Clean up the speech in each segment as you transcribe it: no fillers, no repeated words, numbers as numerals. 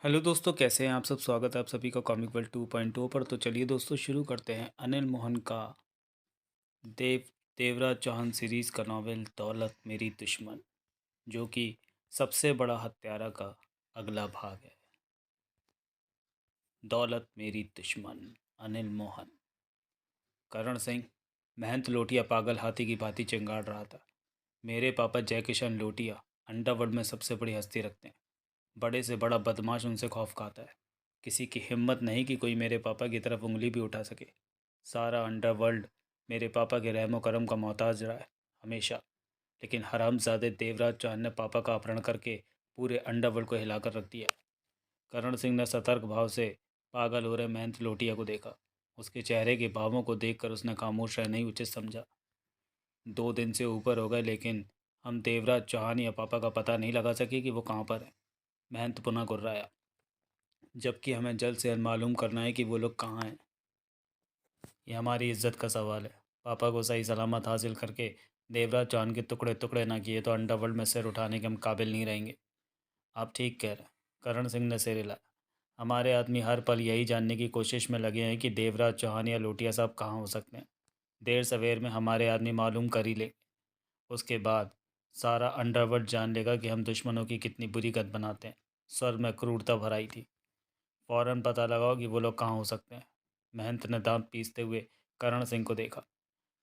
Hello दोस्तों, कैसे हैं आप सब। स्वागत है आप सभी का कॉमिक वर्ल्ड 2.0 पर। तो चलिए दोस्तों, शुरू करते हैं अनिल मोहन का देवराज चौहान सीरीज़ का नावल दौलत मेरी दुश्मन, जो कि सबसे बड़ा हत्यारा का अगला भाग है। दौलत मेरी दुश्मन, अनिल मोहन। करण सिंह महंत लोटिया पागल हाथी की भांति चिंगाड़ रहा था। मेरे पापा जय किशन लोटिया अंडरवर्ल्ड में सबसे बड़ी हस्ती रखते हैं। बड़े से बड़ा बदमाश उनसे खौफ खाता है। किसी की हिम्मत नहीं कि कोई मेरे पापा की तरफ उंगली भी उठा सके। सारा अंडरवर्ल्ड मेरे पापा के रहमो करम का मोहताज रहा है हमेशा। लेकिन हरामजादे देवराज चौहान ने पापा का अपहरण करके पूरे अंडरवर्ल्ड को हिलाकर रख दिया। करण सिंह ने सतर्क भाव से पागल हो रहे महंत लोटिया को देखा। उसके चेहरे के भावों को देखकर उसने खामोश रहना ही उचित समझा। 2 दिन से ऊपर हो गए, लेकिन हम देवराज चौहान या पापा का पता नहीं लगा सके कि वो कहाँ पर है। महंत पुनः गुर्राया, जबकि हमें जल्द से जल्द मालूम करना है कि वो लोग कहाँ हैं। ये हमारी इज्जत का सवाल है। पापा को सही सलामत हासिल करके देवराज चौहान के टुकड़े टुकड़े ना किए तो अंडरवर्ल्ड में सिर उठाने के हम काबिल नहीं रहेंगे। आप ठीक कह रहे हैं, करण सिंह ने सिर हिलाया। हमारे आदमी हर पल यही जानने की कोशिश में लगे हैं कि देवराज चौहान या लोटिया साहब कहाँ हो सकते हैं। देर सवेर में हमारे आदमी मालूम कर ही लेंगे। उसके बाद सारा अंडरवर्ल्ड जान लेगा कि हम दुश्मनों की कितनी बुरी गत बनाते हैं। स्वर में क्रूरता भराई थी। फौरन पता लगाओ कि वो लोग कहाँ हो सकते हैं। महंत ने दांत पीसते हुए करण सिंह को देखा।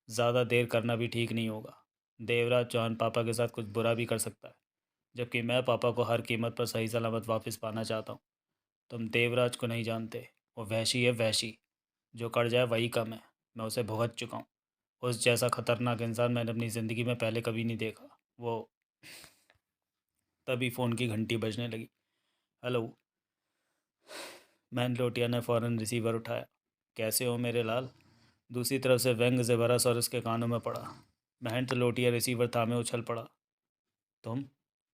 ज़्यादा देर करना भी ठीक नहीं होगा। देवराज चौहान पापा के साथ कुछ बुरा भी कर सकता है, जबकि मैं पापा को हर कीमत पर सही सलामत वापस पाना चाहता हूँ। तुम देवराज को नहीं जानते। वो वहशी है, वहशी। जो कर जाए वही कम है। मैं उसे भुगत चुका हूँ। उस जैसा खतरनाक इंसान मैंने अपनी ज़िंदगी में पहले कभी नहीं देखा। वो तभी फ़ोन की घंटी बजने लगी। हेलो। मैन लोटिया ने फ़ौरन रिसीवर उठाया। कैसे हो मेरे लाल। दूसरी तरफ से व्यंग से भरा स्वर उसके कानों में पड़ा। महंत लोटिया रिसीवर थामे उछल पड़ा। तुम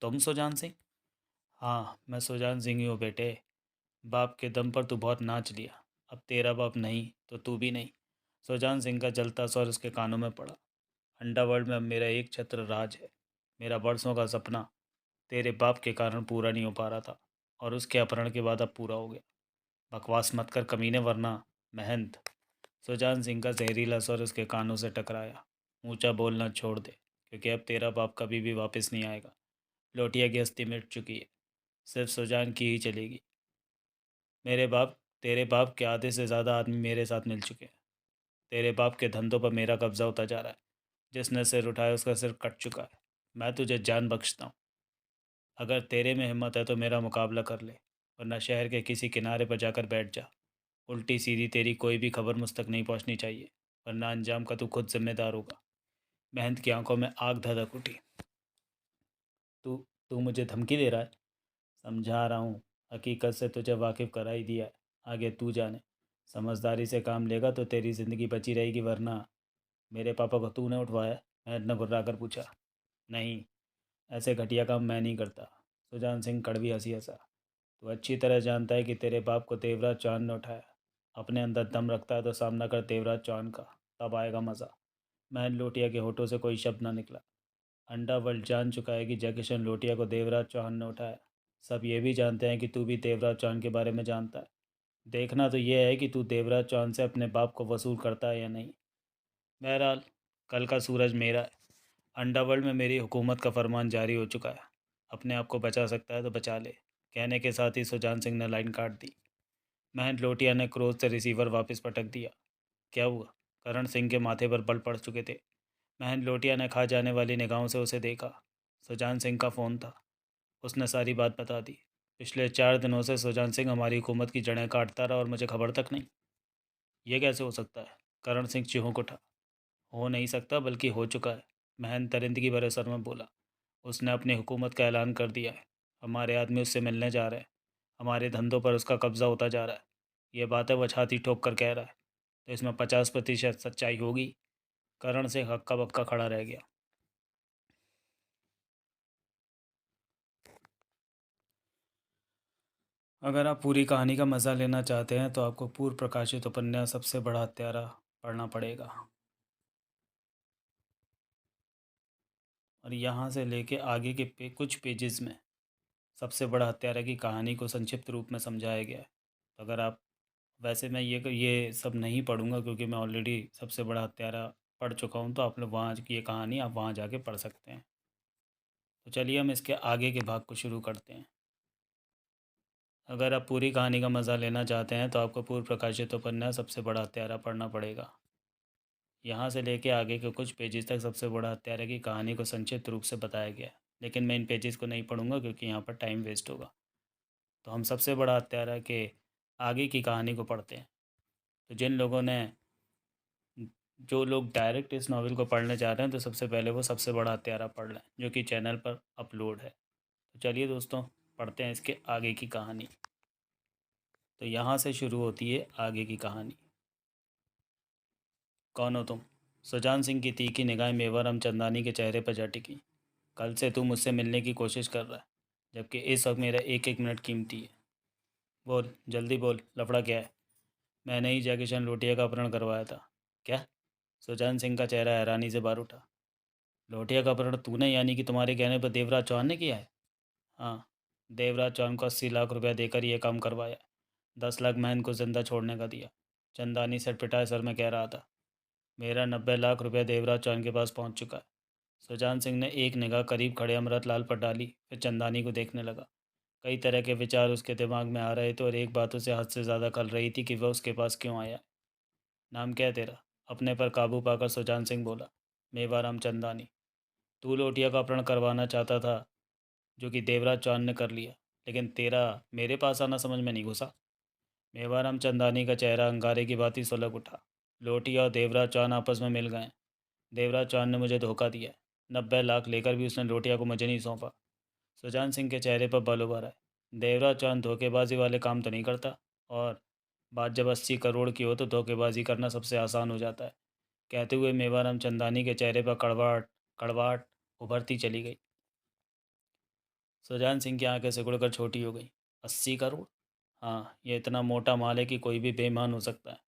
तुम सुजान सिंह। हाँ, मैं सुजान सिंह ही हूँ बेटे। बाप के दम पर तू बहुत नाच लिया। अब तेरा बाप नहीं तो तू भी नहीं। सुजान सिंह का जलता स्वर उसके कानों में पड़ा। अंडरवर्ल्ड में अब मेरा एक छत्र राज है। मेरा बरसों का सपना तेरे बाप के कारण पूरा नहीं हो पा रहा था, और उसके अपहरण के बाद अब पूरा हो गया। बकवास मत कर कमीने, वरना। महंत। सुजान सिंह का जहरीला स्वर उसके कानों से टकराया। ऊंचा बोलना छोड़ दे, क्योंकि अब तेरा बाप कभी भी वापस नहीं आएगा। लोटिया की हस्ती मिट चुकी है। सिर्फ सुजान की ही चलेगी। तेरे बाप के आधे से ज़्यादा आदमी मेरे साथ मिल चुके हैं। तेरे बाप के धंधों पर मेरा कब्जा होता जा रहा है। जिसने सिर उठाया उसका सिर कट चुका है। मैं तुझे जान बख्शता हूँ। अगर तेरे में हिम्मत है तो मेरा मुकाबला कर ले, वरना शहर के किसी किनारे पर जाकर बैठ जा। उल्टी सीधी तेरी कोई भी खबर मुझ तक नहीं पहुंचनी चाहिए, वरना अंजाम का तू खुद जिम्मेदार होगा। महंत की आंखों में आग धधक उठी। तू तू मुझे धमकी दे रहा है। समझा रहा हूँ। हकीकत से तुझे वाकिफ़ करा ही दिया है। आगे तू जाने। समझदारी से काम लेगा तो तेरी ज़िंदगी बची रहेगी, वरना। मेरे पापा को तूने उठवाया। महंत ने घुर्रा कर पूछा। नहीं, ऐसे घटिया काम मैं नहीं करता। सुजान सिंह कड़वी हंसी हंसा। तू अच्छी तरह जानता है कि तेरे बाप को देवराज चौहान ने उठाया। अपने अंदर दम रखता है तो सामना कर देवराज चौहान का। तब आएगा मज़ा। महन लोटिया के होठों से कोई शब्द ना निकला। अंडरवर्ल्ड जान चुका है कि जयकिशन लोटिया को देवराज चौहान ने उठाया। सब ये भी जानते हैं कि तू भी देवराज चौहान के बारे में जानता है। देखना तो यह है कि तू देवराज चौहान से अपने बाप को वसूल करता है या नहीं। बहरहाल, कल का सूरज मेरा है। अंडरवर्ल्ड में मेरी हुकूमत का फरमान जारी हो चुका है। अपने आप को बचा सकता है तो बचा ले। कहने के साथ ही सुजान सिंह ने लाइन काट दी। महंत लोटिया ने क्रोध से रिसीवर वापस पटक दिया। क्या हुआ। करण सिंह के माथे पर बल पड़ चुके थे। महंत लोटिया ने खा जाने वाली निगाहों से उसे देखा। सुजान सिंह का फ़ोन था। उसने सारी बात बता दी। पिछले 4 दिनों से सुजान सिंह हमारी हुकूमत की जड़ें काटता रहा और मुझे खबर तक नहीं। ये कैसे हो सकता है। करण सिंह चिहुक उठा। हो नहीं सकता, बल्कि हो चुका है। महंत दरिंदगी भरे स्वर में बोला। उसने अपनी हुकूमत का ऐलान कर दिया है। हमारे आदमी उससे मिलने जा रहे हैं। हमारे धंधों पर उसका कब्जा होता जा रहा है। ये बात है, वह छाती ठोक कर कह रहा है। तो इसमें 50% सच्चाई होगी। करण से हक्का बक्का खड़ा रह गया। अगर आप पूरी कहानी का मज़ा लेना चाहते हैं तो आपको पूर्व प्रकाशित उपन्यास सबसे बड़ा हत्यारा पढ़ना पड़ेगा। और यहाँ से लेके आगे के कुछ पेजेस में सबसे बड़ा हत्यारा की कहानी को संक्षिप्त रूप में समझाया गया है। तो अगर आप, वैसे मैं ये सब नहीं पढ़ूंगा क्योंकि मैं ऑलरेडी सबसे बड़ा हत्यारा पढ़ चुका हूँ, तो आप लोग वहाँ की ये कहानी आप वहाँ जाके पढ़ सकते हैं। तो चलिए हम इसके आगे के भाग को शुरू करते हैं। अगर आप पूरी कहानी का मज़ा लेना चाहते हैं तो आपको पूर्व प्रकाशित उपन्यास सबसे बड़ा हत्यारा पढ़ना पड़ेगा। यहाँ से लेके आगे के कुछ पेजेस तक सबसे बड़ा हत्यारा की कहानी को संक्षिप्त रूप से बताया गया है, लेकिन मैं इन पेजेस को नहीं पढ़ूंगा क्योंकि यहाँ पर टाइम वेस्ट होगा। तो हम सबसे बड़ा हत्यारा के आगे की कहानी को पढ़ते हैं। तो जिन लोगों ने, जो लोग डायरेक्ट इस नावल को पढ़ने चाह रहे हैं तो सबसे पहले वो सबसे बड़ा हत्यारा पढ़ लें, जो कि चैनल पर अपलोड है। तो चलिए दोस्तों, पढ़ते हैं इसके आगे की कहानी। तो यहाँ से शुरू होती है आगे की कहानी। कौन हो तुम? सुजान सिंह की तीखी निगाह मेवाराम चंदानी के चेहरे पर जा टिकी। कल से तू मुझसे मिलने की कोशिश कर रहा है, जबकि इस वक्त मेरा एक एक मिनट कीमती है। बोल, जल्दी बोल, लफड़ा क्या है? मैंने ही जय किशन लोटिया का अपहरण करवाया था। क्या? सुजान सिंह का चेहरा हैरानी से बार उठा। लोटिया का अपहरण तूने, यानी कि तुम्हारे कहने पर देवराज चौहान ने किया है? हाँ, देवराज चौहान को 80 लाख रुपया देकर यह काम करवाया। 10 लाख महन को जिंदा छोड़ने का दिया। चंदानी सटपिटाए सर में कह रहा था। मेरा 90 लाख रुपया देवराज चौहान के पास पहुंच चुका है। सुजान सिंह ने एक निगाह करीब खड़े अमृतलाल पर डाली, फिर चंदानी को देखने लगा। कई तरह के विचार उसके दिमाग में आ रहे थे और एक बात उसे हद से ज़्यादा खल रही थी कि वह उसके पास क्यों आया। नाम क्या है तेरा? अपने पर काबू पाकर सुजान सिंह बोला। मेवाराम चंदानी। तू लोटिया का अपहरण करवाना चाहता था, जो कि देवराज चौहान ने कर लिया, लेकिन तेरा मेरे पास आना समझ में नहीं घुसा। मेवाराम चंदानी का चेहरा अंगारे की भांति सुलग उठा। लोटिया और देवराज चौहान आपस में मिल गए। देवराज चौहान ने मुझे धोखा दिया है। 90 लाख लेकर भी उसने लोटिया को मुझे नहीं सौंपा। सुजान सिंह के चेहरे पर बल उभर आए। देवराज चौहान धोखेबाजी वाले काम तो नहीं करता, और बात जब 80 करोड़ की हो तो धोखेबाजी करना सबसे आसान हो जाता है। कहते हुए मेवाराम चंदानी के चेहरे पर कड़वाहट कड़वाहट उभरती चली गई। सुजान सिंह की आंखें सिकुड़कर छोटी हो गई। 80 करोड़? हाँ, ये इतना मोटा माल है कि कोई भी बेईमान हो सकता है।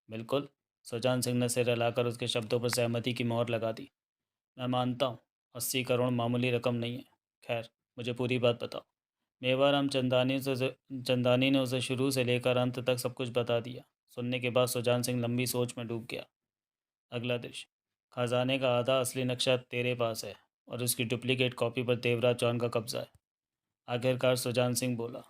बिल्कुल। सुजान सिंह ने सिर हिलाकर उसके शब्दों पर सहमति की मोहर लगा दी। मैं मानता हूँ, 80 करोड़ मामूली रकम नहीं है। खैर, मुझे पूरी बात बताओ। मेवाराम चंदानी ने उसे शुरू से लेकर अंत तक सब कुछ बता दिया। सुनने के बाद सुजान सिंह लंबी सोच में डूब गया। अगला दृश्य। खजाने का आधा असली नक्शा तेरे पास है और उसकी डुप्लीकेट कॉपी पर देवराज चौहान का कब्जा है। आखिरकार सुजान सिंह बोला।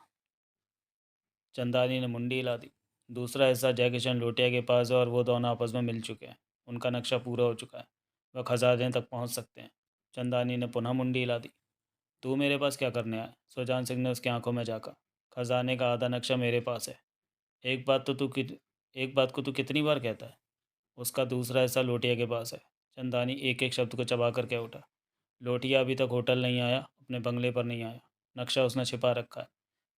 चंदानी ने मुंडी हिला दी। दूसरा हिस्सा जयकिशन लोटिया के पास है और वो दोनों आपस में मिल चुके हैं। उनका नक्शा पूरा हो चुका है। वह खजाने तक पहुंच सकते हैं। चंदानी ने पुनः मुंडी हिला दी। तू मेरे पास क्या करने आया? सुजान सिंह ने उसकी आंखों में झाँका। खजाने का आधा नक्शा मेरे पास है। एक बात तो तू कित एक बात को तू कितनी बार कहता है? उसका दूसरा हिस्सा लोटिया के पास है। चंदानी एक एक शब्द को चबा कर कह उठा। लोटिया अभी तक होटल नहीं आया, अपने बंगले पर नहीं आया। नक्शा उसने छिपा रखा है।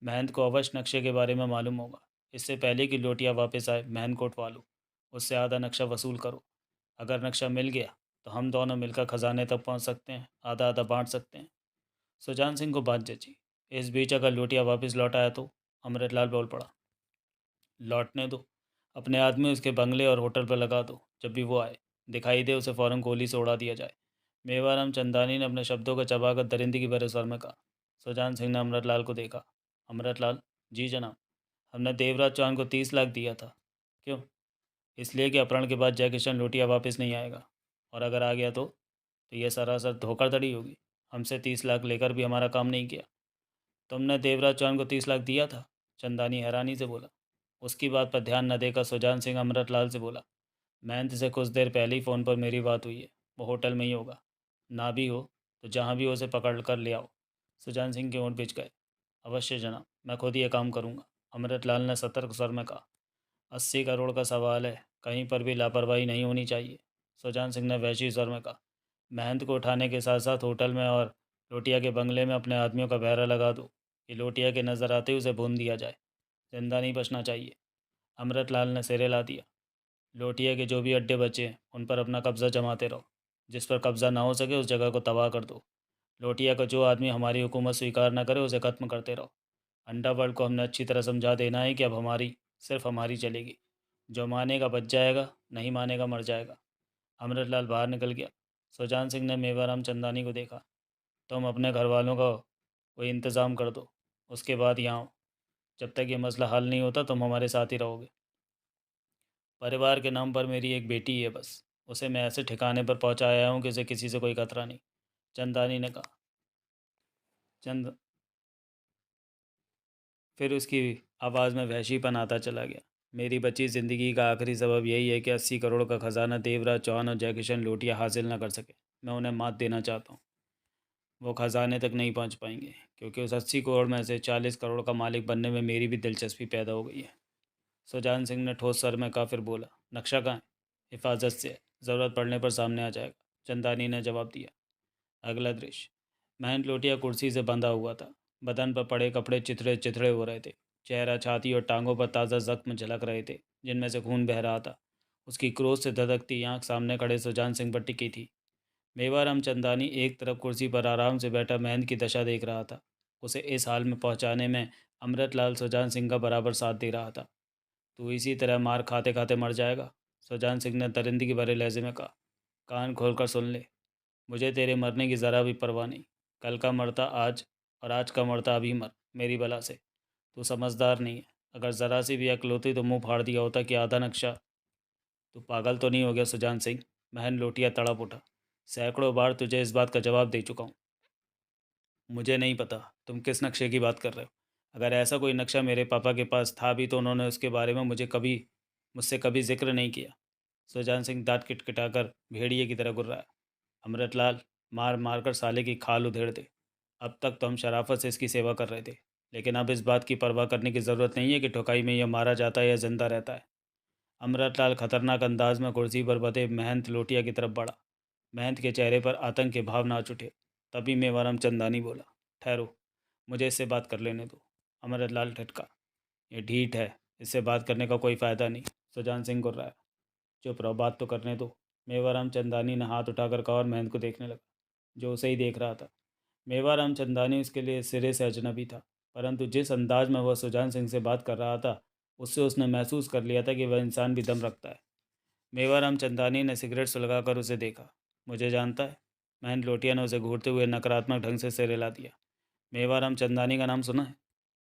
महंत को अवश्य नक्शे के बारे में मालूम होगा। इससे पहले कि लोटिया वापस आए, महंत को उठवा लो। उससे आधा नक्शा वसूल करो। अगर नक्शा मिल गया तो हम दोनों मिलकर खजाने तक पहुंच सकते हैं, आधा आधा बांट सकते हैं। सुजान सिंह को बात जची। इस बीच अगर लोटिया वापस लौट आया तो? अमृतलाल बोल पड़ा। लौटने दो। अपने आदमी उसके बंगले और होटल पर लगा दो। जब भी वो आए, दिखाई दे, उसे फ़ौरन गोली से उड़ा दिया जाए। मेवाराम चंदानी ने अपने शब्दों को चबाकर दरिंदगी भरे स्वर में कहा। सुजान सिंह ने अमृतलाल को देखा। अमृतलाल? जी जनाब। हमने देवराज चौहान को 30 लाख दिया था। क्यों? इसलिए कि अपहरण के बाद जयकिशन लोटिया वापस नहीं आएगा, और अगर आ गया तो यह सरासर धोखाधड़ी होगी। हमसे 30 लाख लेकर भी हमारा काम नहीं किया। तुमने देवराज चौहान को 30 लाख दिया था? चंदानी हैरानी से बोला। उसकी बात पर ध्यान न देकर सुजान सिंह अमृतलाल से बोला। महंत से कुछ देर पहले ही फ़ोन पर मेरी बात हुई है। वो होटल में ही होगा। ना भी हो तो जहाँ भी हो उसे पकड़ कर ले आओ। सुजान सिंह के होंठ पिच गए। अवश्य जनाब, मैं खुद ये काम करूँगा, अमृतलाल ने सतर्क स्वर में कहा। 80 करोड़ का सवाल है, कहीं पर भी लापरवाही नहीं होनी चाहिए, सुजान सिंह ने वैशी स्वर में कहा। महंत को उठाने के साथ साथ होटल में और लोटिया के बंगले में अपने आदमियों का पहरा लगा दो कि लोटिया के नज़र आते ही उसे भून दिया जाए। जिंदा नहीं बचना चाहिए। अमृतलाल ने सिर हिला दिया। लोटिया के जो भी अड्डे बचे उन पर अपना कब्जा जमाते रहो। जिस पर कब्जा ना हो सके उस जगह को तबाह कर दो। लोटिया का जो आदमी हमारी हुकूमत स्वीकार ना करे उसे ख़त्म करते रहो। अंडरवर्ल्ड को हमने अच्छी तरह समझा देना है कि अब हमारी, सिर्फ हमारी चलेगी। जो मानेगा बच जाएगा, नहीं मानेगा मर जाएगा। अमृतलाल बाहर निकल गया। सुजान सिंह ने मेवाराम चंदानी को देखा। तुम अपने घर वालों को कोई इंतज़ाम कर दो, उसके बाद यहाँ आओ। जब तक ये मसला हल नहीं होता तुम हमारे साथ ही रहोगे। परिवार के नाम पर मेरी एक बेटी है बस, उसे मैं ऐसे ठिकाने पर पहुँचाया हूँ कि उसे किसी से कोई खतरा नहीं। चंदानी ने कहा। चंद फिर उसकी आवाज़ में वहशीपन आता चला गया। मेरी बची ज़िंदगी का आखिरी सबब यही है कि 80 करोड़ का ख़जाना देवराज चौहान और जयकिशन लोटिया हासिल ना कर सके। मैं उन्हें मात देना चाहता हूँ। वो ख़जाने तक नहीं पहुँच पाएंगे, क्योंकि उस 80 करोड़ में से 40 करोड़ का मालिक बनने में मेरी भी दिलचस्पी पैदा हो गई है। सुजान सिंह ने ठोस सर में कहा, फिर बोला, नक्शा कहाँ है? हिफाजत से है, ज़रूरत पड़ने पर सामने आ जाएगा, चंदानी ने जवाब दिया। अगला दृश्य। महंत लोटिया कुर्सी से बंधा हुआ था। बदन पर पड़े कपड़े चिथड़े चिथड़े हो रहे थे। चेहरा, छाती और टांगों पर ताज़ा जख्म झलक रहे थे, जिनमें से खून बह रहा था। उसकी क्रोध से धधकती आंख सामने खड़े सुजान सिंह पर टिकी थी। मेवाराम चंदानी एक तरफ कुर्सी पर आराम से बैठा महंत की दशा देख रहा था। उसे इस हाल में पहुंचाने में अमृतलाल सुजान सिंह का बराबर साथ दे रहा था। तू इसी तरह मार खाते खाते मर जाएगा, सुजान सिंह ने दरिंदगी भरे लहजे में कहा। कान खोलकर सुन ले, मुझे तेरे मरने की ज़रा भी परवाह नहीं। कल का मरता आज, और आज का मरता अभी मर, मेरी बला से। तू समझदार नहीं है। अगर ज़रा सी भी अक्ल होती तो मुंह फाड़ दिया होता कि आधा नक्शा। तू पागल तो नहीं हो गया सुजान सिंह? महन लोटिया तड़प उठा। सैकड़ों बार तुझे इस बात का जवाब दे चुका हूँ। मुझे नहीं पता तुम किस नक्शे की बात कर रहे हो। अगर ऐसा कोई नक्शा मेरे पापा के पास था भी तो उन्होंने उसके बारे में मुझसे कभी जिक्र नहीं किया। सुजान सिंह दांत किटकिटाकर भेड़िए की तरह गुर्राया। अमृतलाल, मार मार कर साले की खाल उधेड़ दे। अब तक तो हम शराफत से इसकी सेवा कर रहे थे, लेकिन अब इस बात की परवाह करने की ज़रूरत नहीं है कि ठुकाई में यह मारा जाता है या जिंदा रहता है। अमृतलाल खतरनाक अंदाज में कुर्सी पर बधे महंत लोटिया की तरफ बढ़ा। महंत के चेहरे पर आतंक के भाव नाच उठे। तभी मेवाराम चंदानी बोला, ठहरो, मुझे इससे बात कर लेने दो। अमृतलाल ठटका। ये ढीठ है, इससे बात करने का कोई फ़ायदा नहीं। सुजान सिंह गुर्राया। चुप रहो, बात तो करने दो। मेवाराम चंदानी ने हाथ उठाकर कहा और महंत को देखने लगा, जो उसे ही देख रहा था। मेवाराम चंदानी उसके लिए सिरे से अजनबी था, परंतु जिस अंदाज में वह सुजान सिंह से बात कर रहा था, उससे उसने महसूस कर लिया था कि वह इंसान भी दम रखता है। मेवाराम चंदानी ने सिगरेट सुलगाकर उसे देखा। मुझे जानता है? महंत लोटिया ने उसे घूरते हुए नकारात्मक ढंग से सिर हिला दिया। मेवाराम चंदानी का नाम सुना है?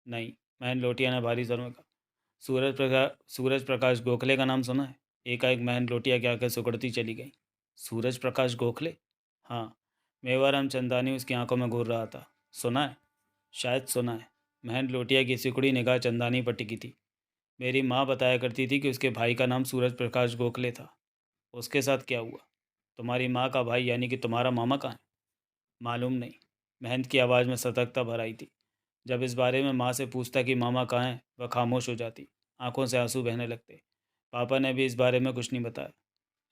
नहीं, महंत लोटिया ने भारी स्वर में कहा। सूरज प्रकाश गोखले का नाम सुना है? एकाएक महंत लोटिया की आंखें सिकुड़ती चली गईं। सूरज प्रकाश गोखले? हाँ। मेवाराम चंदानी उसकी आंखों में घूर रहा था। सुना है? शायद सुना है। महंत लोटिया की सिकुड़ी निगाह चंदानी पर टिकी थी। मेरी माँ बताया करती थी कि उसके भाई का नाम सूरज प्रकाश गोखले था। उसके साथ क्या हुआ? तुम्हारी माँ का भाई यानी कि तुम्हारा मामा कहाँ है? मालूम नहीं। महंत की आवाज़ में सतर्कता भर आई थी। जब इस बारे में माँ से पूछता कि मामा कहाँ हैं, वह खामोश हो जाती। आंखों से आंसू बहने लगते। पापा ने भी इस बारे में कुछ नहीं बताया।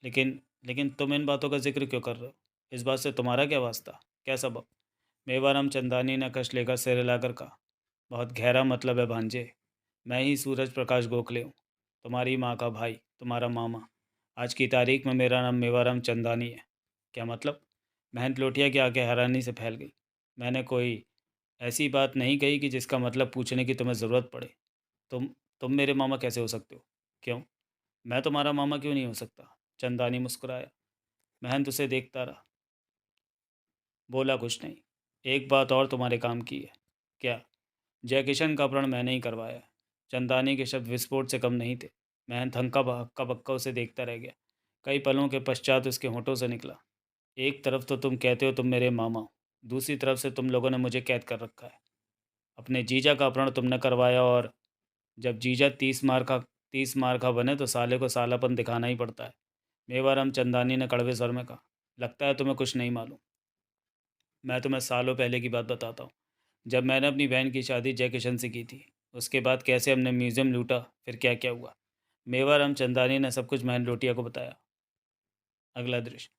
लेकिन लेकिन तुम इन बातों का जिक्र क्यों कर रहे हो? इस बात से तुम्हारा क्या वास्ता, क्या सबब? मेवाराम चंदानी ने कश लेकर सिर हिलाकर कहा, बहुत गहरा मतलब है भांजे। मैं ही सूरज प्रकाश गोखले हूँ, तुम्हारी माँ का भाई, तुम्हारा मामा। आज की तारीख में मेरा नाम मेवाराम चंदानी है। क्या मतलब? महंत लोटिया की आंखें हैरानी से फैल गई। मैंने कोई ऐसी बात नहीं कही कि जिसका मतलब पूछने की तुम्हें ज़रूरत पड़े। तुम तुम मेरे मामा कैसे हो सकते हो? क्यों? मैं तुम्हारा मामा क्यों नहीं हो सकता? चंदानी मुस्कुराया। महंत उसे देखता रहा। बोला कुछ नहीं। एक बात और तुम्हारे काम की है। क्या? जयकिशन का अपहरण मैंने ही करवाया है। चंदानी के शब्द विस्फोट से कम नहीं थे। महंत हक्का बक्का उसे देखता रह गया। कई पलों के पश्चात उसके होंठों से निकला, एक तरफ तो तुम कहते हो तुम मेरे मामा हो, दूसरी तरफ से तुम लोगों ने मुझे कैद कर रखा है। अपने जीजा का अपहरण तुमने करवाया, और जब जीजा 30 मार का बने तो साले को सालापन दिखाना ही पड़ता है। मेवाराम चंदानी ने कड़वे स्वर में कहा। लगता है तुम्हें कुछ नहीं मालूम। मैं तुम्हें सालों पहले की बात बताता हूँ। जब मैंने अपनी बहन की शादी जय किशन से की थी, उसके बाद कैसे हमने म्यूज़ियम लूटा, फिर क्या क्या हुआ। मेवाराम चंदानी ने सब कुछ महन लोटिया को बताया। अगला दृश्य।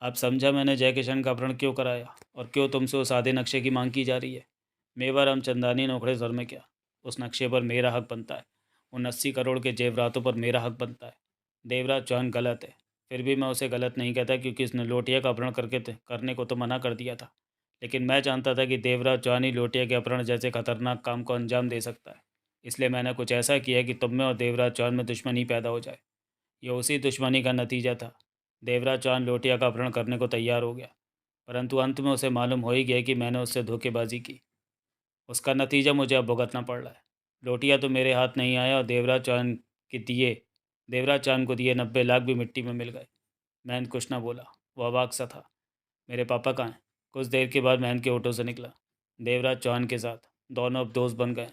अब समझा मैंने जय किशन का अपहरण क्यों कराया और क्यों तुमसे उस आधे नक्शे की मांग की जा रही है। मेवाराम चंदानी ने उखड़े स्वर में किया। उस नक्शे पर मेरा हक बनता है। उन 80 करोड़ के जेवरातों पर मेरा हक बनता है। देवराज चौहान गलत है, फिर भी मैं उसे गलत नहीं कहता, क्योंकि उसने लोटिया का अपहरण करने को तो मना कर दिया था। लेकिन मैं जानता था कि देवराज चौहान ही लोटिया के अपहरण जैसे खतरनाक काम को अंजाम दे सकता है। इसलिए मैंने कुछ ऐसा किया कि तुम में और देवराज चौहान में दुश्मनी पैदा हो जाए। यह उसी दुश्मनी का नतीजा था। देवराज चौहान लोटिया का अपहरण करने को तैयार हो गया, परंतु अंत में उसे मालूम हो ही गया कि मैंने उससे धोखेबाजी की। उसका नतीजा मुझे अब भुगतना पड़ रहा है। लोटिया तो मेरे हाथ नहीं आया और देवराज चांद को दिए 90 लाख भी मिट्टी में मिल गए। महंत कुछ ना बोला, वो अवाक सा था। मेरे पापा कहाँ हैं? कुछ देर के बाद महंत के ऑटो से निकला, देवराज चौहान के साथ। दोनों अब दोस्त बन गए।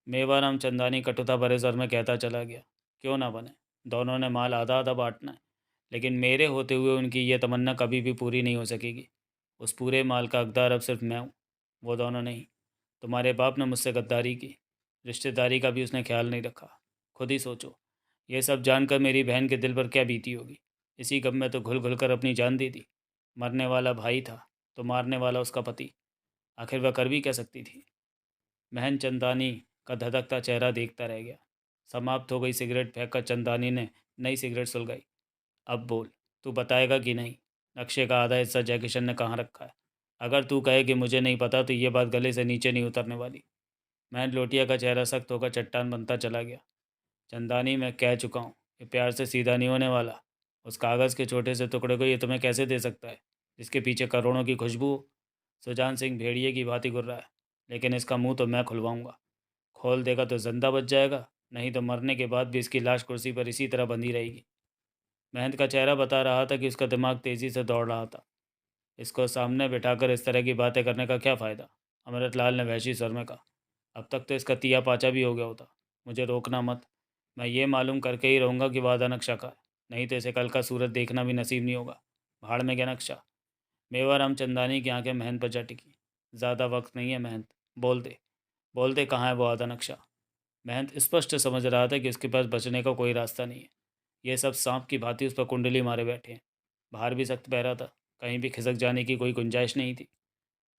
मेवाराम चंदानी कटुता भरे स्वर में कहता चला गया, क्यों ना बने, दोनों ने माल आधा आधा बांटना है, लेकिन मेरे होते हुए उनकी ये तमन्ना कभी भी पूरी नहीं हो सकेगी। उस पूरे माल का हकदार अब सिर्फ मैं हूँ, वो दोनों नहीं। तुम्हारे बाप ने मुझसे गद्दारी की, रिश्तेदारी का भी उसने ख्याल नहीं रखा। खुद ही सोचो, ये सब जानकर मेरी बहन के दिल पर क्या बीती होगी। इसी गम में तो घुल घुल कर अपनी जान दे दी। मरने वाला भाई था तो मारने वाला उसका पति। आखिर वह कर भी क्या सकती थी। महन चंदानी का धधकता चेहरा देखता रह गया। समाप्त हो गई सिगरेट फेंक कर चंदानी ने नई सिगरेट सुलगाई। अब बोल, तू बताएगा कि नहीं? नक्शे का आधा हिस्सा जयकिशन ने कहाँ रखा है? अगर तू कहे कि मुझे नहीं पता तो ये बात गले से नीचे नहीं उतरने वाली। महन लोटिया का चेहरा सख्त होकर चट्टान बनता चला गया। चंदानी, मैं कह चुका हूँ, ये प्यार से सीधा नहीं होने वाला। उस कागज़ के छोटे से टुकड़े को ये तुम्हें कैसे दे सकता है, जिसके पीछे करोड़ों की खुशबू हो? सुजान सिंह भेड़िए की भांति घुर रहा है, लेकिन इसका मुंह तो मैं खुलवाऊंगा। खोल देगा तो जिंदा बच जाएगा, नहीं तो मरने के बाद भी इसकी लाश कुर्सी पर इसी तरह बंधी रहेगी। महंत का चेहरा बता रहा था कि उसका दिमाग तेज़ी से दौड़ रहा था। इसको सामने बिठाकर इस तरह की बातें करने का क्या फ़ायदा? अमृतलाल ने वहशी स्वर में कहा। अब तक तो इसका तिया पाचा भी हो गया होता। मुझे रोकना मत, मैं ये मालूम करके ही रहूँगा कि वादा नक्शा का है, नहीं तो इसे कल का सूरज देखना भी नसीब नहीं होगा। भाड़ में गया नक्शा। मेवाराम चंदानी की आंखें महंत पर जा टिकी। ज़्यादा वक्त नहीं है महंत, बोल दे, बोल दे, कहाँ है वो वादा नक्शा? महंत स्पष्ट समझ रहा था कि उसके पास बचने का कोई रास्ता नहीं है। ये सब सांप की भांति उस पर कुंडली मारे बैठे हैं। बाहर भी सख्त पहरा था, कहीं भी खिसक जाने की कोई गुंजाइश नहीं थी।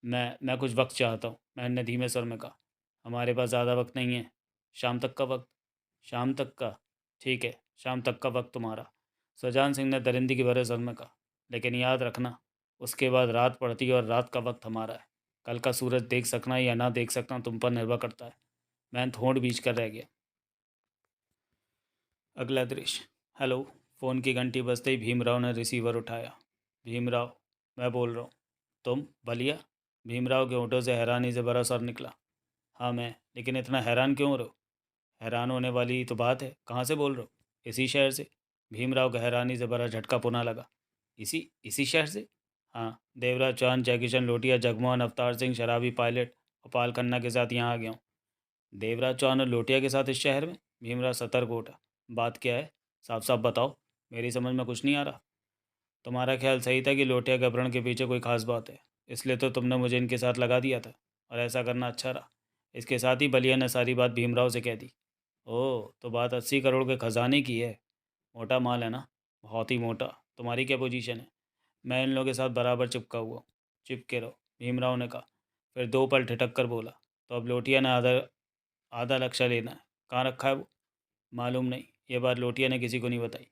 मैं कुछ वक्त चाहता हूँ, मैंने ने धीमे स्वर में कहा। हमारे पास ज़्यादा वक्त नहीं है। शाम तक का वक्त? शाम तक का? ठीक है, शाम तक का वक्त तुम्हारा। सुजान सिंह ने दरिंदगी भरे स्वर में कहा। लेकिन याद रखना, उसके बाद रात पड़ती है और रात का वक्त हमारा है। कल का सूरज देख सकना या ना देख सकना तुम पर निर्भर करता है। मैं होंठ बीच कर रह गया। अगला दृश्य। हेलो। फ़ोन की घंटी बजते ही भीमराव ने रिसीवर उठाया। भीमराव, मैं बोल रहा हूँ। तुम बलिया? भीमराव के होठों से हैरानी से भरा स्वर निकला। हाँ मैं, लेकिन इतना हैरान क्यों हो रहे हो? हैरान होने वाली तो बात है, कहाँ से बोल रहे हो? इसी शहर से। भीमराव का हैरानी से भरा झटका पुनः लगा। इसी इसी शहर से? हाँ, देवराज चौहान, जयकिशन लोटिया, जगमोहन, अवतार सिंह, शराबी पायलट और पाल खन्ना के साथ यहाँ आ गया हूँ। देवराज चौहान और लोटिया के साथ इस शहर में? भीमराव सतर्क हो उठा। बात क्या है, साफ साफ बताओ, मेरी समझ में कुछ नहीं आ रहा। तुम्हारा ख्याल सही था कि लोटिया के अपहरण के पीछे कोई खास बात है, इसलिए तो तुमने मुझे इनके साथ लगा दिया था, और ऐसा करना अच्छा रहा। इसके साथ ही बलिया ने सारी बात भीमराव से कह दी। ओह, तो बात 80 करोड़ के खजाने की है। मोटा माल है ना? बहुत ही मोटा। तुम्हारी क्या पोजीशन है? मैं इन लोगों के साथ बराबर चिपका हुआ हूँ। चिपके रहो, भीमराव ने कहा। फिर दो पल ठिठक कर बोला, तो अब लोटिया ने आधा आधा लक्ष्य लेना है। कहाँ रखा है वो? मालूम नहीं, ये बात लोटिया ने किसी को नहीं बताई।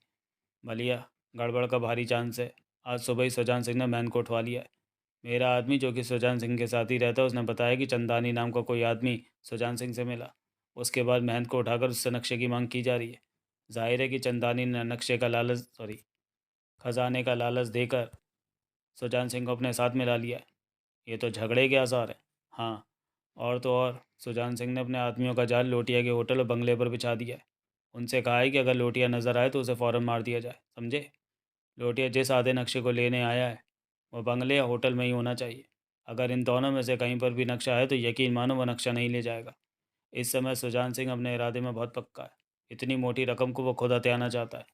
भलिया, गड़बड़ का भारी चांस है। आज सुबह ही सुजान सिंह ने मैन को उठवा लिया है। मेरा आदमी जो कि सुजान सिंह के साथ ही रहता है, उसने बताया कि चंदानी नाम का कोई आदमी सुजान सिंह से मिला। उसके बाद महंत को उठाकर उससे नक्शे की मांग की जा रही है। जाहिर है कि चंदानी ने नक्शे का लालच, सॉरी, खजाने का लालच देकर सुजान सिंह को अपने साथ मिला लिया है। ये तो झगड़े के आसार है। हाँ, और तो और, सुजान सिंह ने अपने आदमियों का जाल लोटिया के होटल और बंगले पर बिछा दिया है। उनसे कहा है कि अगर लोटिया नज़र आए तो उसे फ़ौरन मार दिया जाए, समझे? लोटिया जिस आधे नक्शे को लेने आया है, वो बंगले या होटल में ही होना चाहिए। अगर इन दोनों में से कहीं पर भी नक्शा है तो यकीन मानो वह नक्शा नहीं ले जाएगा। इस समय सुजान सिंह अपने इरादे में बहुत पक्का है। इतनी मोटी रकम को वो खुद हथियाना चाहता है।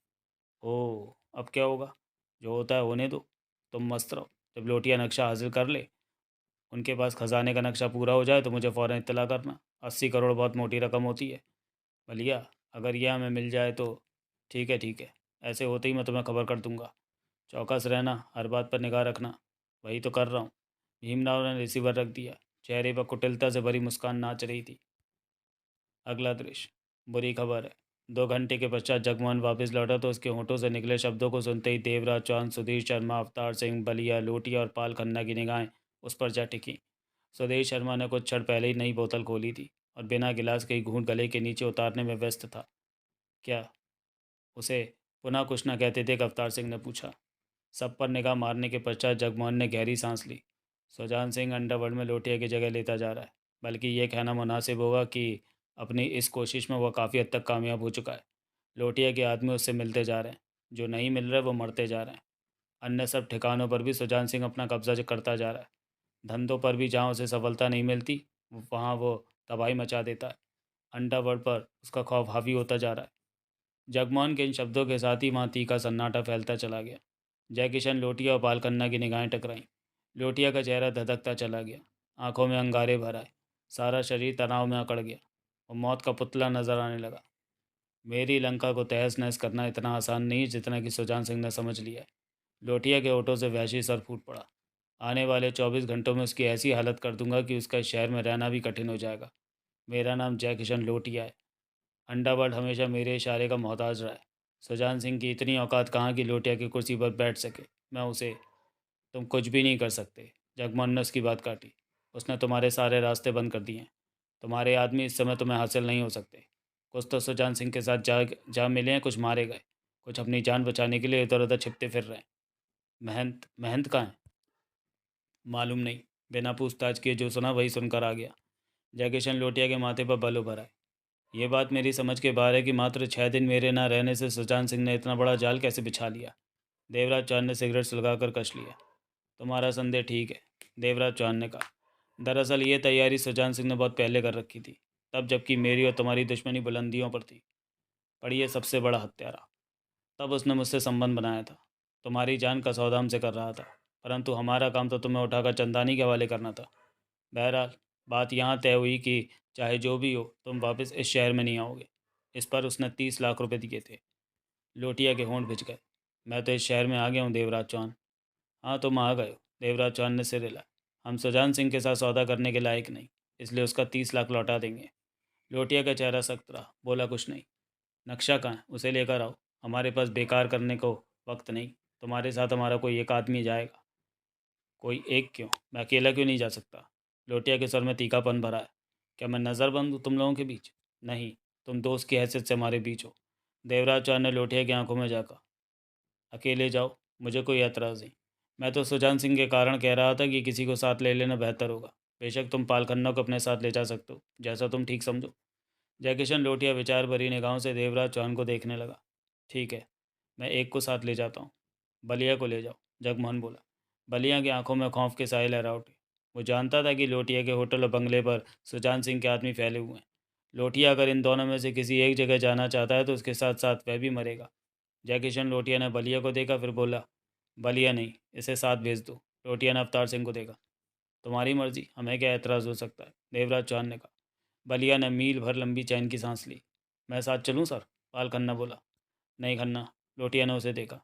ओह, अब क्या होगा? जो होता है होने दो। तुम मस्त रहो। जब लोटिया नक्शा हासिल कर ले, उनके पास खजाने का नक्शा पूरा हो जाए तो मुझे फ़ौरन इत्तला करना। 80 करोड़ बहुत मोटी रकम होती है। भलिया, अगर यह हमें मिल जाए तो? ठीक है, ठीक है, ऐसे होते ही मैं तुम्हें खबर कर दूंगा। चौकस रहना, हर बात पर निगाह रखना। वही तो कर रहा हूँ। भीमराव ने रिसीवर रख दिया। चेहरे पर कुटिलता से भरी मुस्कान नाच रही थी। अगला दृश्य। बुरी खबर है। 2 घंटे के पश्चात जगमोहन वापस लौटा तो उसके होठों से निकले शब्दों को सुनते ही देवराज चौहान, सुधीर शर्मा, अवतार सिंह, बलिया, लोटिया और पाल खन्ना की निगाहें उस पर जा टिकी। सुधीर शर्मा ने कुछ क्षण पहले ही नई बोतल खोली थी और बिना गिलास के ही घूंट गले के नीचे उतारने में व्यस्त था। क्या? उसे पुनः कुछ न कहते थे कि अवतार सिंह ने पूछा। सब पर निगाह मारने के पश्चात जगमोहन ने गहरी सांस ली। सुजान सिंह अंडरवर्ल्ड में लोटिया की जगह लेता जा रहा है। बल्कि ये कहना मुनासिब होगा कि अपनी इस कोशिश में वह काफ़ी हद तक कामयाब हो चुका है। लोटिया के आदमी उससे मिलते जा रहे हैं, जो नहीं मिल रहे वो मरते जा रहे हैं। अन्य सब ठिकानों पर भी सुजान सिंह अपना कब्जा करता जा रहा है। धंधों पर भी जहाँ उसे सफलता नहीं मिलती वहाँ वो तबाही मचा देता है। अंडरवर्ल्ड पर उसका खौफ हावी होता जा रहा है। जगमोहन के इन शब्दों के साथ ही वहाँ तीखा सन्नाटा फैलता चला गया। जयकिशन लोटिया और पाल खन्ना की निगाहें टकराईं। लोटिया का चेहरा धधकता चला गया, आंखों में अंगारे भर आए, सारा शरीर तनाव में अकड़ गया और मौत का पुतला नजर आने लगा। मेरी लंका को तहस नहस करना इतना आसान नहीं जितना कि सुजान सिंह ने समझ लिया है। लोटिया के ओठों से वहशी सर फूट पड़ा। आने वाले 24 घंटों में उसकी ऐसी हालत कर दूंगा कि उसका इस शहर में रहना भी कठिन हो जाएगा। मेरा नाम जयकिशन लोटिया है। अंडरवर्ल्ड हमेशा मेरे इशारे का मोहताज रहा है। सुजान सिंह की इतनी औकात कहाँ की लोटिया की कुर्सी पर बैठ सके। मैं उसे तुम कुछ भी नहीं कर सकते। जगमोहन ने उसकी बात काटी। उसने तुम्हारे सारे रास्ते बंद कर दिए हैं। तुम्हारे आदमी इस समय तुम्हें हासिल नहीं हो सकते। कुछ तो सुजान सिंह के साथ जा मिले हैं, कुछ मारे गए, कुछ अपनी जान बचाने के लिए इधर उधर छिपते फिर रहे हैं। महंत महंत कहाँ है? मालूम नहीं। बिना पूछताछ किए जो सुना वही सुनकर आ गया। जयकिशन लोटिया के माथे पर बल उभर आए। ये बात मेरी समझ के बाहर है कि मात्र 6 दिन मेरे ना रहने से सुजान सिंह ने इतना बड़ा जाल कैसे बिछा लिया। देवराज चौहान ने सिगरेट सुलगाकर कश लिया। तुम्हारा संदेह ठीक है, देवराज चौहान ने कहा। दरअसल ये तैयारी सुजान सिंह ने बहुत पहले कर रखी थी, तब जबकि मेरी और तुम्हारी दुश्मनी बुलंदियों पर थी। पर यह सबसे बड़ा हत्यारा। तब उसने मुझसे संबंध बनाया था। तुम्हारी जान का सौदा हमसे कर रहा था, परंतु हमारा काम तो तुम्हें उठाकर चंदानी के हवाले करना था। बहरहाल बात यहाँ तय हुई कि चाहे जो भी हो तुम वापस इस शहर में नहीं आओगे। इस पर उसने 30 लाख रुपए दिए थे। लोटिया के होंठ भिज गए। मैं तो इस शहर में आ गया हूँ देवराज चौहान। हाँ तुम आ गए हो, देवराज चौहान ने सिर हिलाया। हम सुजान सिंह के साथ सौदा करने के लायक नहीं, इसलिए उसका 30 लाख लौटा देंगे। लोटिया का चेहरा सख्त रहा, बोला कुछ नहीं। नक्शा कहाँ है? उसे लेकर आओ। हमारे पास बेकार करने को वक्त नहीं। तुम्हारे साथ हमारा कोई एक आदमी जाएगा। कोई एक क्यों? मैं अकेला क्यों नहीं जा सकता? लोटिया के स्वर में तीखापन भरा है। क्या मैं नज़रबंद हूँ तुम लोगों के बीच? नहीं, तुम दोस्त की हैसियत से हमारे बीच हो। देवराज चौहान ने लोटिया की आंखों में झाँका। अकेले जाओ, मुझे कोई एतराज़ नहीं। मैं तो सुजान सिंह के कारण कह रहा था कि किसी को साथ ले लेना बेहतर होगा। बेशक तुम पाल खन्ना को अपने साथ ले जा सकते हो, जैसा तुम ठीक समझो। जयकिशन लोटिया विचार भरी निगाहों से देवराज चौहान को देखने लगा। ठीक है, मैं एक को साथ ले जाता हूँ। बलिया को ले जाओ, जगमोहन बोला। बलिया की आंखों में खौफ के साए लहरा उठे। वो जानता था कि लोटिया के होटल और बंगले पर सुजान सिंह के आदमी फैले हुए हैं। लोटिया अगर इन दोनों में से किसी एक जगह जाना चाहता है तो उसके साथ साथ वह भी मरेगा। जयकिशन लोटिया ने बलिया को देखा, फिर बोला, बलिया नहीं, इसे साथ भेज दो। लोटिया ने अवतार सिंह को देखा। तुम्हारी मर्जी, हमें क्या एतराज़ हो सकता है, देवराज चौहान ने कहा। बलिया ने मील भर लंबी चैन की सांस ली। मैं साथ चलूँ सर? पाल खन्ना बोला। नहीं खन्ना। लोटिया ने उसे देखा।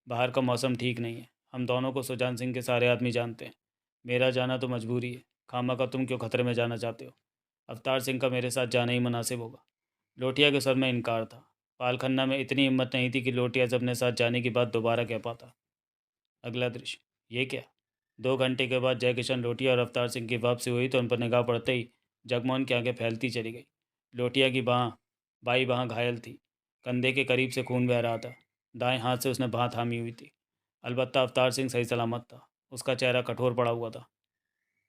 बाहर का मौसम ठीक नहीं है। हम दोनों को सुजान सिंह के सारे आदमी जानते हैं। मेरा जाना तो मजबूरी है। खामा का तुम क्यों खतरे में जाना चाहते हो? अवतार सिंह का मेरे साथ जाना ही मुनासिब होगा। लोटिया के सर में इनकार था। पाल खन्ना में इतनी हिम्मत नहीं थी कि लोटिया से अपने साथ जाने की बात दोबारा कह पाता। अगला दृश्य। ये क्या? 2 घंटे के बाद जयकिशन लोटिया और अवतार सिंह की वापसी हुई तो उन पर निगाह पड़ते ही जगमोहन की आंखें फैलती चली गई। लोटिया की बाई बाँह घायल थी। कंधे के करीब से खून बह रहा था। दाएं हाथ से उसने बाँह थामी हुई थी। अलबत्ता अवतार सिंह सही सलामत था। उसका चेहरा कठोर पड़ा हुआ था।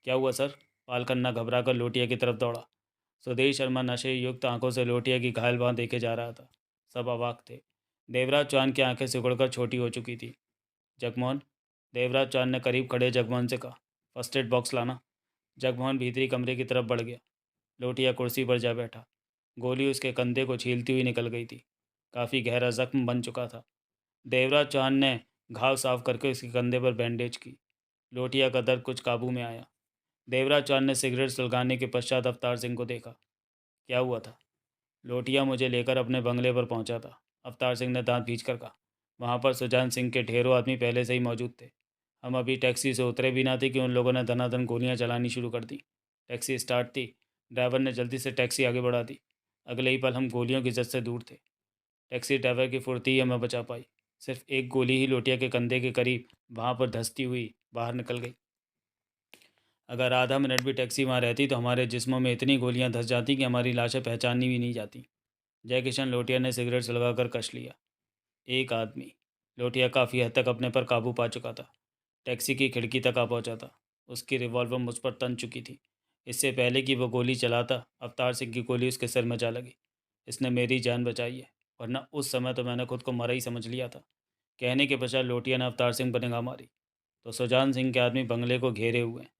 क्या हुआ सर? पाल खन्ना घबरा कर लोटिया की तरफ दौड़ा। सुधीर शर्मा नशे युक्त आंखों से लोटिया की घायल बाँह देखे जा रहा था। सब अवाक थे। देवराज चौहान की आंखें सिकुड़कर छोटी हो चुकी थी। जगमोहन, देवराज चौहान ने करीब खड़े जगमोहन से कहा, फर्स्ट एड बॉक्स लाना। जगमोहन भीतरी कमरे की तरफ बढ़ गया। लोटिया कुर्सी पर जा बैठा। गोली उसके कंधे को छीलती हुई निकल गई थी। काफ़ी गहरा जख्म बन चुका था। देवराज चौहान ने घाव साफ करके उसके कंधे पर बैंडेज की। लोटिया का दर्द कुछ काबू में आया। देवराज चौहान ने सिगरेट सुलगाने के पश्चात अवतार सिंह को देखा। क्या हुआ था? लोटिया मुझे लेकर अपने बंगले पर पहुंचा था, अवतार सिंह ने दांत भींच कर कहा। वहां पर सुजान सिंह के ढेरों आदमी पहले से ही मौजूद थे। हम अभी टैक्सी से उतरे भी ना थे कि उन लोगों ने धनाधन गोलियां चलानी शुरू कर दी। टैक्सी स्टार्ट थी। ड्राइवर ने जल्दी से टैक्सी आगे बढ़ा दी। अगले ही पल हम गोलियों की जद से दूर थे। टैक्सी ड्राइवर की फुर्ती ही हमें बचा पाई। सिर्फ एक गोली ही लोटिया के कंधे के करीब वहाँ पर धंसती हुई बाहर निकल गई। अगर आधा मिनट भी टैक्सी वहाँ रहती तो हमारे जिस्मों में इतनी गोलियां धंस जाती कि हमारी लाशें पहचानी भी नहीं जाती। जयकिशन लोटिया ने सिगरेट सुलगाकर कश लिया। एक आदमी। लोटिया काफ़ी हद तक अपने पर काबू पा चुका था। टैक्सी की खिड़की तक आ पहुंचा था। उसकी रिवॉल्वर मुझ पर तन चुकी थी। इससे पहले कि वो गोली चलाता, अवतार सिंह की गोली उसके सिर में जा लगी। इसने मेरी जान बचाई है, वरना उस समय तो मैंने खुद को मरा ही समझ लिया था। कहने के पश्चात लोटिया ने अवतार सिंह पर निगाह मारी तो सुजान सिंह के आदमी बंगले को घेरे हुए हैं।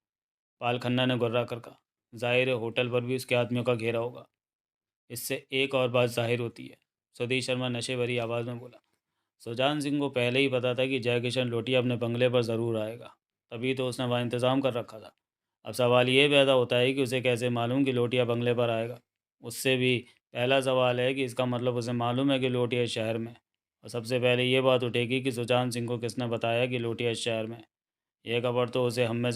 पाल खन्ना ने गुर्रा कर कहा, जाहिर है होटल पर भी उसके आदमियों का घेरा होगा। इससे एक और बात जाहिर होती है, सुधीर शर्मा नशे भरी आवाज़ में बोला। सुजान सिंह को पहले ही पता था कि जयकिशन लोटिया अपने बंगले पर ज़रूर आएगा, तभी तो उसने वहाँ इंतज़ाम कर रखा था। अब सवाल ये पैदा होता है कि उसे कैसे मालूम कि लोटिया बंगले पर आएगा। उससे भी पहला सवाल है कि इसका मतलब उसे मालूम है कि लोटिया इस शहर में है। और सबसे पहले ये बात उठेगी कि सुजान सिंह को किसने बताया कि लोटिया इस शहर में है। यह खबर तो उसे हम में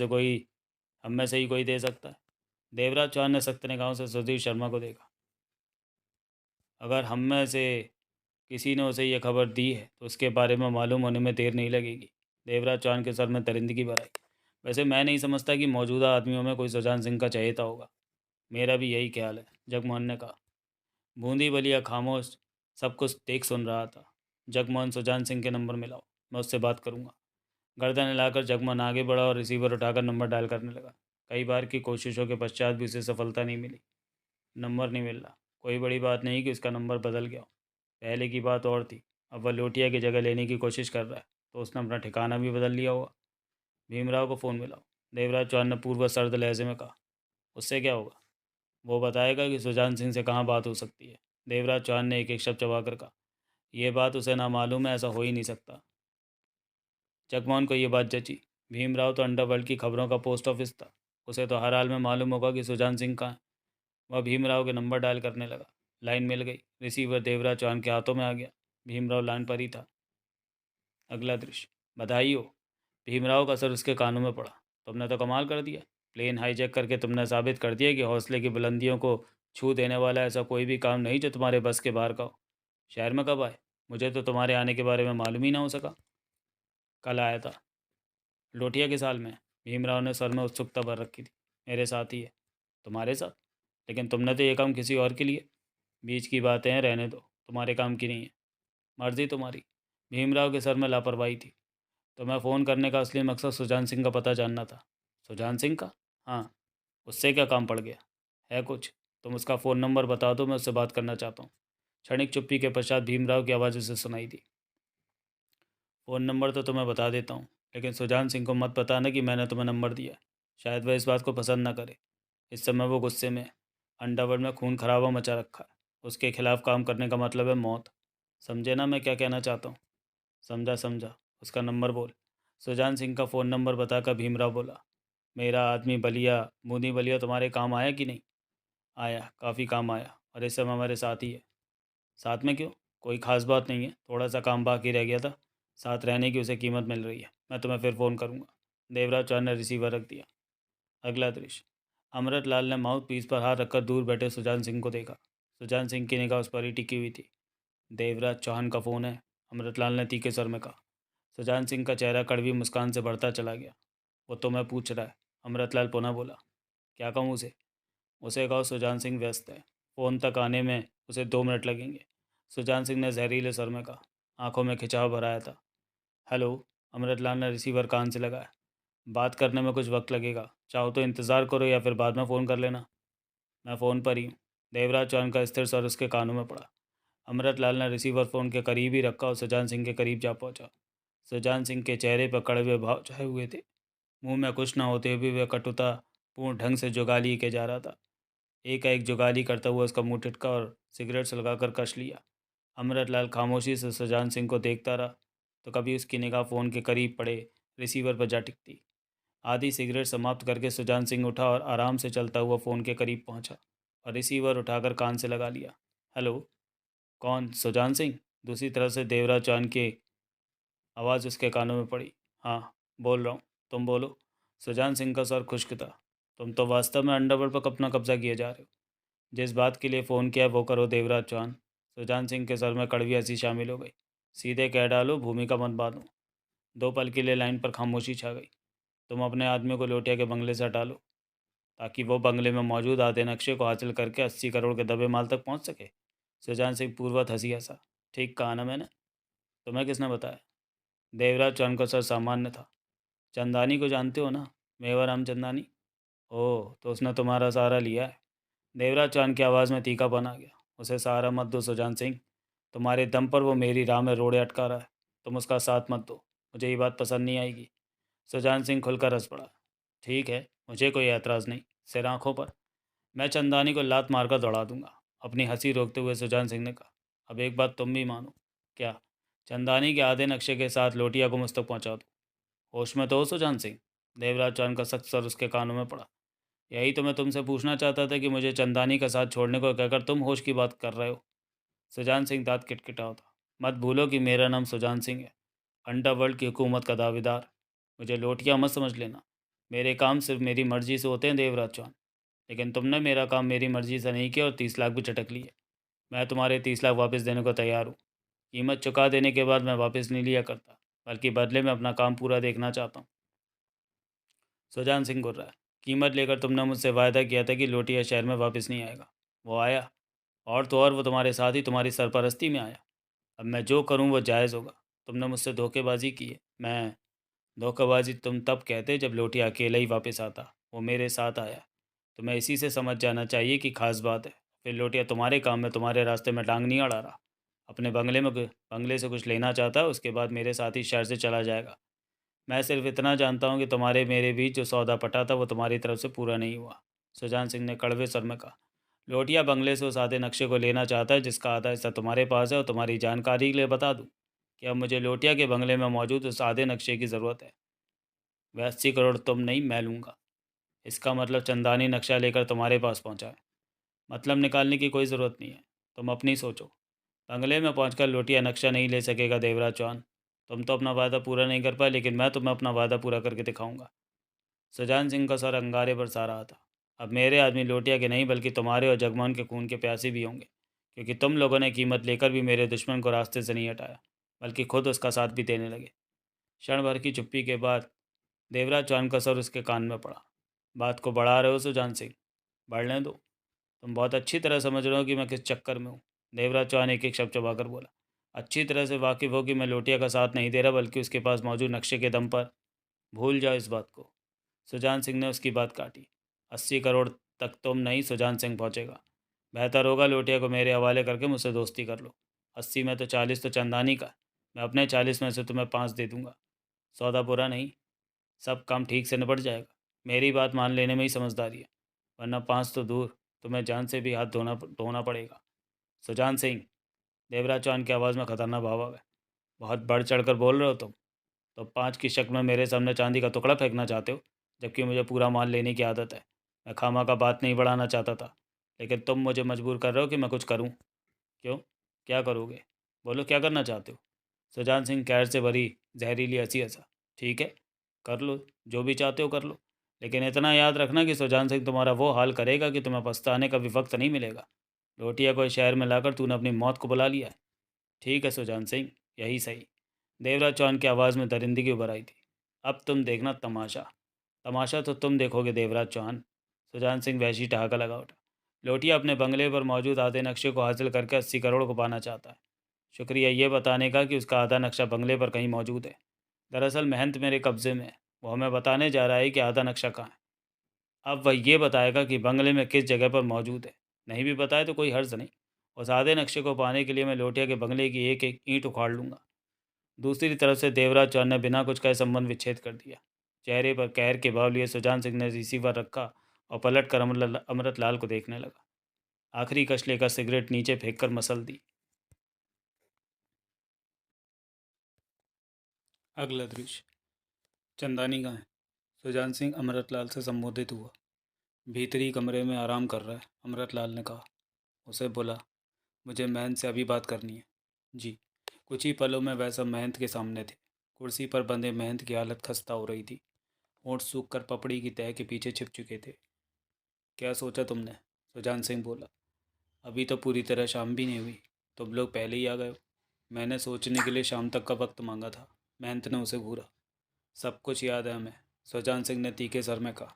से ही कोई दे सकता है। देवराज चौहान ने सख्त निगाहों से सुधीर शर्मा को देखा। अगर हम में से किसी ने उसे यह खबर दी है तो उसके बारे में मालूम होने में देर नहीं लगेगी। देवराज चौहान के सर में दरिंदगी भर आई। वैसे मैं नहीं समझता कि मौजूदा आदमियों में कोई सुजान सिंह का चहेता होगा। मेरा भी यही ख्याल है, जगमोहन ने कहा। बूंदी बलिया खामोश सब कुछ देख सुन रहा था। जगमोहन, सुजान सिंह के नंबर मिलाओ, मैं उससे बात करूंगा। गर्दन हिलाकर जगमोहन आगे बढ़ा और रिसीवर उठाकर नंबर डायल करने लगा। कई बार की कोशिशों के पश्चात भी उसे सफलता नहीं मिली। नंबर नहीं मिल रहा। कोई बड़ी बात नहीं कि उसका नंबर बदल गया हो। पहले की बात और थी, अब वह लोटिया की जगह लेने की कोशिश कर रहा है तो उसने अपना ठिकाना भी बदल लिया होगा। भीमराव को फ़ोन मिलाओ, देवराज चौहान ने पूर्व सर्द लहजे में कहा। उससे क्या होगा? वो बताएगा कि सुजान सिंह से कहाँ बात हो सकती है। देवराज चौहान ने एक एक शब्द चबा कर कहा। यह बात उसे ना मालूम है, ऐसा हो ही नहीं सकता। जगमोहन को यह बात जची। भीमराव तो अंडरवर्ल्ड की खबरों का पोस्ट ऑफिस था। उसे तो हर हाल में मालूम होगा कि सुजान सिंह कहाँ है। वह भीमराव के नंबर डायल करने लगा। लाइन मिल गई। रिसीवर देवराज चौहान के हाथों में आ गया। भीमराव लाइन पर ही था। अगला दृश्य। बधाई हो। भीमराव का सर उसके कानों में पड़ा। तुमने तो कमाल कर दिया। प्लेन हाईजैक करके तुमने साबित कर दिया कि हौसले की बुलंदियों को छू देने वाला ऐसा कोई भी काम नहीं जो तुम्हारे बस के बाहर का हो। शहर में कब आए? मुझे तो तुम्हारे आने के बारे में मालूम ही ना हो सका। कल आया था, लोटिया के साल में। भीमराव ने सर में उत्सुकता भर रखी थी। मेरे साथ ही है। तुम्हारे साथ? लेकिन तुमने तो ये काम किसी और के लिए। बीच की बातें हैं, रहने दो। तुम्हारे काम की नहीं है। मर्जी तुम्हारी। भीमराव के सर में लापरवाही थी। तो मैं फ़ोन करने का असली मकसद सुजान सिंह का पता जानना था। सुजान सिंह का? हाँ। उससे क्या काम पड़ गया? है कुछ? तुम उसका फ़ोन नंबर बता दो, मैं उससे बात करना चाहता हूँ। क्षणिक चुप्पी के पश्चात भीमराव की आवाज़ उसे सुनाई दी। फ़ोन नंबर तो तुम्हें बता देता हूँ, लेकिन सुजान सिंह को मत बताना कि मैंने तुम्हें नंबर दिया। शायद वह इस बात को पसंद ना करे। इस समय वो गुस्से में है। अंडरवर्ल्ड में खून खराबा मचा रखा है। उसके खिलाफ काम करने का मतलब है मौत। समझे ना मैं क्या कहना चाहता हूँ? समझा समझा। उसका नंबर बोल। सुजान सिंह का फ़ोन नंबर बताकर भीमराव बोला। मेरा आदमी बलिया, बूंदी बलिया तुम्हारे काम आया कि नहीं? आया, काफ़ी काम आया, और इस समय हमारे साथ ही है। साथ में क्यों? कोई ख़ास बात नहीं है, थोड़ा सा काम बाकी रह गया था। साथ रहने की उसे कीमत मिल रही है। मैं तुम्हें फिर फ़ोन करूँगा। देवराज चौहान ने रिसीवर रख दिया। अगला दृश्य। अमृत लाल ने माउथ पीस पर हाथ रखकर दूर बैठे सुजान सिंह को देखा। सुजान सिंह की निगाह उस पर ही टिकी हुई थी। देवराज चौहान का फ़ोन है, अमृतलाल ने तीखे स्वर में कहा। सुजान सिंह का चेहरा कड़वी मुस्कान से बढ़ता चला गया। वो तो मैं पूछ रहा है, अमृतलाल पुनः बोला। क्या कहूँ उसे? उसे कहो सुजान सिंह व्यस्त है। फ़ोन तक आने में उसे 2 मिनट लगेंगे। सुजान सिंह ने जहरीले स्वर में कहा। आंखों में खिंचाव भराया था। हेलो। अमृतलाल ने रिसीवर कान से लगाया। बात करने में कुछ वक्त लगेगा, चाहो तो इंतज़ार करो या फिर बाद में फ़ोन कर लेना। मैं फ़ोन पर ही हूँ। देवराज चौहान का स्थिर स्वर उसके कानों में पड़ा। अमृतलाल ने रिसीवर फ़ोन के करीब ही रखा और सुजान सिंह के करीब जा पहुंचा। सुजान सिंह के चेहरे पर कड़वे भाव छाए हुए थे। मुंह में कुछ न होते हुए वह कटुता पूर्ण ढंग से जुगाली के जा रहा था। एकाएक जुगाली करता हुआ उसका मुंह टिटका और सिगरेट सुलगाकर कश लिया। अमृतलाल खामोशी से सुजान सिंह को देखता रहा तो कभी उसकी निगाह फ़ोन के करीब पड़े रिसीवर पर जा टिकती। आधी सिगरेट समाप्त करके सुजान सिंह उठा और आराम से चलता हुआ फ़ोन के करीब पहुंचा और रिसीवर उठाकर कान से लगा लिया। हेलो। कौन? सुजान सिंह? दूसरी तरफ से देवराज चौहान की आवाज़ उसके कानों में पड़ी। हाँ, बोल रहा हूँ। तुम बोलो। सुजान सिंह का स्वर खुश्क था। तुम तो वास्तव में अंडरवर्ल्ड पर अपना कब्जा किए जा रहे हो। जिस बात के लिए फ़ोन किया वो करो देवराज चौहान। सुजान सिंह के सर में कड़वी हंसी शामिल हो गई। सीधे कह डालो, भूमिका मत बांधो। 2 पल के लिए लाइन पर खामोशी छा गई। तुम अपने आदमियों को लोटिया के बंगले से हटा लो ताकि वो बंगले में मौजूद आधे नक्शे को हासिल करके 80 करोड़ के दबे माल तक पहुंच सके। सुजान सिंह पूर्वत हंसी हंसा। ठीक कहा ना मैंने? तुम्हें किसने बताया? देवराज चौहान का सर सामान्य था। चंदानी को जानते हो ना? मेवाराम चंदानी। ओह, तो उसने तुम्हारा सहारा लिया है। देवराज चांद की आवाज़ में तीखापन आ गया। उसे सहारा मत दो सुजान सिंह। तुम्हारे दम पर वो मेरी राह में रोड़े अटका रहा है। तुम उसका साथ मत दो। मुझे ये बात पसंद नहीं आएगी। सुजान सिंह खुलकर हंस पड़ा। ठीक है, मुझे कोई एतराज़ नहीं। सिर आंखों पर। मैं चंदानी को लात मारकर दौड़ा दूंगा। अपनी हंसी रोकते हुए सुजान सिंह ने कहा। अब एक बात तुम भी मानो। क्या? चंदानी के आधे नक्शे के साथ लोटिया को मुझ तक पहुँचा दो। होश में तो हो सुजान सिंह? देवराज चांद का सख्त सर उसके कानों में पड़ा। यही तो मैं तुमसे पूछना चाहता था कि मुझे चंदानी का साथ छोड़ने को कहकर तुम होश की बात कर रहे हो। सुजान सिंह दांत किटकिटा होता। मत भूलो कि मेरा नाम सुजान सिंह है। अंडरवर्ल्ड की हुकूमत का दावेदार। मुझे लोटिया मत समझ लेना। मेरे काम सिर्फ मेरी मर्जी से होते हैं देवराज चौहान। लेकिन तुमने मेरा काम मेरी मर्जी से नहीं किया और 30 लाख भी चटक लिए। मैं तुम्हारे 30 लाख वापस देने को तैयार हूँ। कीमत चुका देने के बाद मैं वापस नहीं लिया करता, बल्कि बदले में अपना काम पूरा देखना चाहता हूँ। सुजान सिंह बोल रहा है। कीमत लेकर तुमने मुझसे वायदा किया था कि लोटिया शहर में वापस नहीं आएगा। वो आया। और तो और वो तुम्हारे साथ ही तुम्हारी सरपरस्ती में आया। अब मैं जो करूँ वो जायज़ होगा। तुमने मुझसे धोखेबाजी की है। मैं धोखेबाजी तुम तब कहते जब लोटिया अकेला ही वापस आता। वो मेरे साथ आया। तो मैं इसी से समझ जाना चाहिए कि खास बात है। फिर लोटिया तुम्हारे काम में तुम्हारे रास्ते में टांग नहीं अड़ा रहा। अपने बंगले से कुछ लेना चाहता है, उसके बाद मेरे साथ ही शहर से चला जाएगा। मैं सिर्फ इतना जानता हूँ कि तुम्हारे मेरे बीच जो सौदा पटा था वो तुम्हारी तरफ से पूरा नहीं हुआ। सुजान सिंह ने कड़वे स्वर में कहा। लोटिया बंगले से उस आधे नक्शे को लेना चाहता है जिसका आधा हिस्सा तुम्हारे पास है, और तुम्हारी जानकारी के लिए बता दूँ कि अब मुझे लोटिया के बंगले में मौजूद उस आधे नक्शे की ज़रूरत है। वह 80 करोड़ तुम नहीं, मैं लूँगा। इसका मतलब चंदानी नक्शा लेकर तुम्हारे पास पहुँचा है। मतलब निकालने की कोई ज़रूरत नहीं है। तुम अपनी सोचो। बंगले में पहुंचकर लोटिया नक्शा नहीं ले सकेगा देवराज चौहान। तुम तो अपना वादा पूरा नहीं कर पाए, लेकिन मैं तुम्हें अपना वादा पूरा करके दिखाऊंगा। सुजान सिंह का सर अंगारे पर सा रहा था। अब मेरे आदमी लोटिया के नहीं बल्कि तुम्हारे और जगमोहन के खून के प्यासे भी होंगे, क्योंकि तुम लोगों ने कीमत लेकर भी मेरे दुश्मन को रास्ते से नहीं हटाया, बल्कि खुद उसका साथ भी देने लगे। क्षण भर की चुप्पी के बाद देवराज चौहान का सर उसके कान में पड़ा। बात को बढ़ा रहे हो सुजान सिंह? बढ़ने दो। तुम बहुत अच्छी तरह समझ रहे हो कि मैं किस चक्कर में हूँ। देवराज चौहान एक एक शब्द चबाकर बोला। अच्छी तरह से वाकिफ़ हो कि मैं लोटिया का साथ नहीं दे रहा, बल्कि उसके पास मौजूद नक्शे के दम पर। भूल जाओ इस बात को। सुजान सिंह ने उसकी बात काटी। 80 करोड़ तक तुम नहीं, सुजान सिंह पहुँचेगा। बेहतर होगा लोटिया को मेरे हवाले करके मुझसे दोस्ती कर लो। 80 में तो 40 तो चंदानी का। मैं अपने 40 में से तुम्हें 5 दे दूंगा। सौदा बुरा नहीं। सब काम ठीक से निपट जाएगा। मेरी बात मान लेने में ही समझदारी है, वरना 5 तो दूर, तुम्हें जान से भी हाथ धोना धोना पड़ेगा। सुजान सिंह। देवराज चौहान की आवाज़ में खतरनाक भाव आ गया। बहुत बढ़ चढ़कर बोल रहे हो तुम। तो 5 की शक्ल में मेरे सामने चांदी का टुकड़ा फेंकना चाहते हो, जबकि मुझे पूरा माल लेने की आदत है। मैं खामा का बात नहीं बढ़ाना चाहता था, लेकिन तुम मुझे मजबूर कर रहे हो कि मैं कुछ करूं। क्यों? क्या करोगे? बोलो, क्या करना चाहते हो? सुजान सिंह कैर से भरी जहरीली हंसी हंसा। ठीक है, कर लो। जो भी चाहते हो कर लो। लेकिन इतना याद रखना कि सुजान सिंह तुम्हारा वो हाल करेगा कि तुम्हें पछताने का भी वक्त नहीं मिलेगा। लोटिया को इस शहर में लाकर तूने अपनी मौत को बुला लिया है। ठीक है सुजान सिंह, यही सही। देवराज चौहान की आवाज़ में दरिंदगी उभर आई थी। अब तुम देखना तमाशा। तमाशा तो तुम देखोगे देवराज चौहान। सुजान सिंह वैसी ठहाका लगा उठा। लोटिया अपने बंगले पर मौजूद आधे नक्शे को हासिल करके 80 करोड़ को पाना चाहता है। शुक्रिया ये बताने का कि उसका आधा नक्शा बंगले पर कहीं मौजूद है। दरअसल महंत मेरे कब्ज़े में है। वो हमें बताने जा रहा है कि आधा नक्शा कहाँ है। अब वह ये बताएगा कि बंगले में किस जगह पर मौजूद है। नहीं भी बताए तो कोई हर्ज नहीं। उस आधे नक्शे को पाने के लिए मैं लोटिया के बंगले की एक एक ईंट उखाड़ लूँगा। दूसरी तरफ से देवराज चौहान ने बिना कुछ कहे संबंध विच्छेद कर दिया। चेहरे पर कहर के भाव लिए सुजान सिंह ने रिसीवर रखा और पलट कर अमृत लाल को देखने लगा। आखिरी कश लेकर सिगरेट नीचे फेंक कर मसल दी। अगला दृश्य। चंदानी कहाँ है? सुजान सिंह अमृतलाल से संबोधित हुआ। भीतरी कमरे में आराम कर रहा है, अमृतलाल ने कहा। उसे बोला, मुझे महंत से अभी बात करनी है। जी। कुछ ही पलों में वह सब महंत के सामने थे। कुर्सी पर बंधे महंत की हालत खस्ता हो रही थी। होंठ सूख कर पपड़ी की तह के पीछे छिप चुके थे। क्या सोचा तुमने? सुजान सिंह बोला। अभी तो पूरी तरह शाम भी नहीं हुई। तुम लोग पहले ही आ गए हो। मैंने सोचने के लिए शाम तक का वक्त मांगा था। महंत ने उसे घूरा। सब कुछ याद है हमें, सुजान सिंह ने तीखे सर में कहा।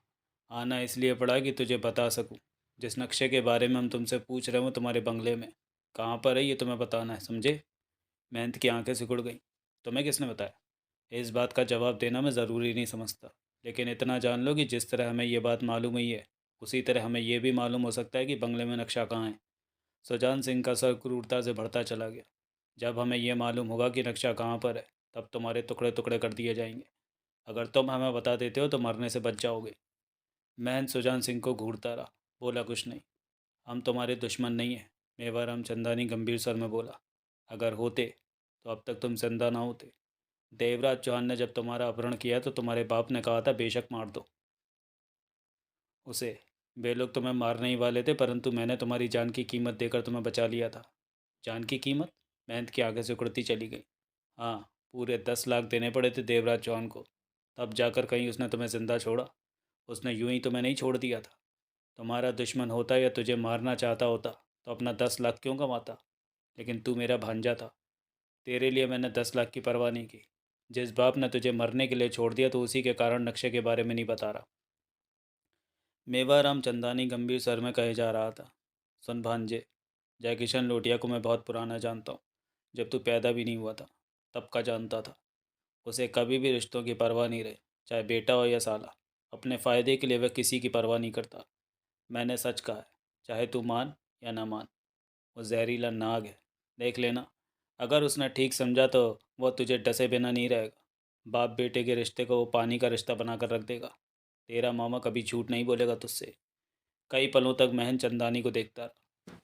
आना इसलिए पड़ा कि तुझे बता सकूं। जिस नक्शे के बारे में हम तुमसे पूछ रहे हो तुम्हारे बंगले में कहाँ पर है, ये तुम्हें बताना है, समझे? महंत की आंखें सिकुड़ गईं। तुम्हें किसने बताया? इस बात का जवाब देना मैं ज़रूरी नहीं समझता, लेकिन इतना जान लो कि जिस तरह हमें ये बात मालूम हुई है, उसी तरह हमें ये भी मालूम हो सकता है कि बंगले में नक्शा कहाँ है। सुजान सिंह का सर क्रूरता से बढ़ता चला गया। जब हमें यह मालूम होगा कि नक्शा कहाँ पर है, तब तुम्हारे टुकड़े टुकड़े कर दिए जाएंगे। अगर तुम हमें बता देते हो तो मरने से बच जाओगे। महन सुजान सिंह को घूरता रहा, बोला कुछ नहीं। हम तुम्हारे दुश्मन नहीं हैं, मेवाराम चंदानी गंभीर स्वर में बोला। अगर होते तो अब तक तुम जिंदा ना होते। देवराज चौहान ने जब तुम्हारा अपहरण किया तो तुम्हारे बाप ने कहा था बेशक मार दो उसे। वे लोग तुम्हें मारने ही वाले थे, परंतु मैंने तुम्हारी जान की कीमत देकर तुम्हें बचा लिया था। जान की कीमत? महंत की आंखें सिकुड़ती चली गई। हाँ, पूरे 10 लाख देने पड़े थे देवराज चौहान को, तब जाकर कहीं उसने तुम्हें जिंदा छोड़ा। उसने यूं ही तुम्हें नहीं छोड़ दिया था। तुम्हारा दुश्मन होता या तुझे मारना चाहता होता तो अपना 10 लाख क्यों कमाता? लेकिन तू मेरा भांजा था। तेरे लिए मैंने 10 लाख की परवाह नहीं की। जिस बाप ने तुझे मरने के लिए छोड़ दिया तो उसी के कारण नक्शे के बारे में नहीं बता रहा। मेवाराम चंदानी गंभीर स्वर में कहे जा रहा था। सुन भांजे, जयकिशन लोटिया को मैं बहुत पुराना जानता हूँ। जब तू पैदा भी नहीं हुआ था तब का जानता था। उसे कभी भी रिश्तों की परवाह नहीं रही, चाहे बेटा हो या साला। अपने फ़ायदे के लिए वह किसी की परवाह नहीं करता। मैंने सच कहा है, चाहे तू मान या ना मान। वो जहरीला नाग है, देख लेना। अगर उसने ठीक समझा तो वो तुझे डसे बिना नहीं रहेगा। बाप बेटे के रिश्ते को वो पानी का रिश्ता बनाकर रख देगा। तेरा मामा कभी झूठ नहीं बोलेगा तुझसे। कई पलों तक महन चंदानी को देखता रहा।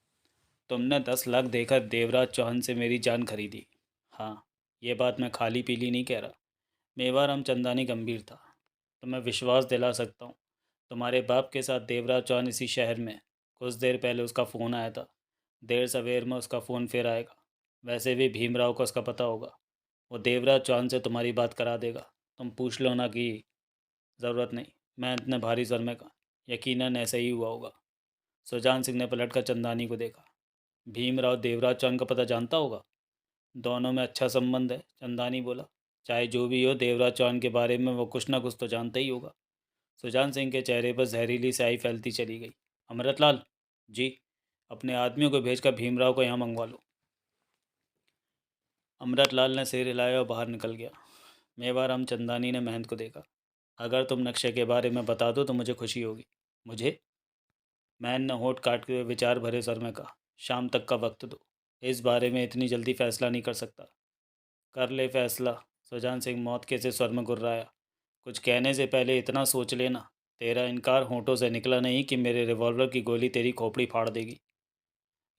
तुमने 10 लाख देकर देवराज चौहान से मेरी जान खरीदी। हाँ, ये बात मैं खाली पीली नहीं कह रहा। मेवाराम चंदानी गंभीर था। तो मैं विश्वास दिला सकता हूँ, तुम्हारे बाप के साथ देवराज चौहान इसी शहर में। कुछ देर पहले उसका फ़ोन आया था। देर सवेर में उसका फ़ोन फिर आएगा। वैसे भी भीमराव को उसका पता होगा। वो देवराज चौहान से तुम्हारी बात करा देगा। तुम पूछ लो ना कि ज़रूरत नहीं। मैं इतने भारी स्वर में कहा, यकीनन ऐसा ही हुआ होगा। सुजान सिंह ने पलटकर चंदानी को देखा। भीमराव देवराज चौहान का पता जानता होगा? दोनों में अच्छा संबंध है, चंदानी बोला। चाहे जो भी हो, देवराज चौहान के बारे में वो कुछ ना कुछ तो जानता ही होगा। सुजान सिंह के चेहरे पर जहरीली स्याही फैलती चली गई। अमृतलाल जी, अपने आदमियों को भेजकर भीमराव को यहाँ मंगवा लो। अमृतलाल ने सिर हिलाया और बाहर निकल गया। मेवाराम चंदानी ने महंत को देखा। अगर तुम नक्शे के बारे में बता दो तो मुझे खुशी होगी। मुझे? महंत ने होठ काटते हुए विचार भरे स्वर में कहा। शाम तक का वक्त दो। इस बारे में इतनी जल्दी फैसला नहीं कर सकता। कर ले फैसला। सुजान सिंह मौत के से स्वर में गुर्राया। कुछ कहने से पहले इतना सोच लेना। तेरा इनकार होंठों से निकला नहीं कि मेरे रिवॉल्वर की गोली तेरी खोपड़ी फाड़ देगी।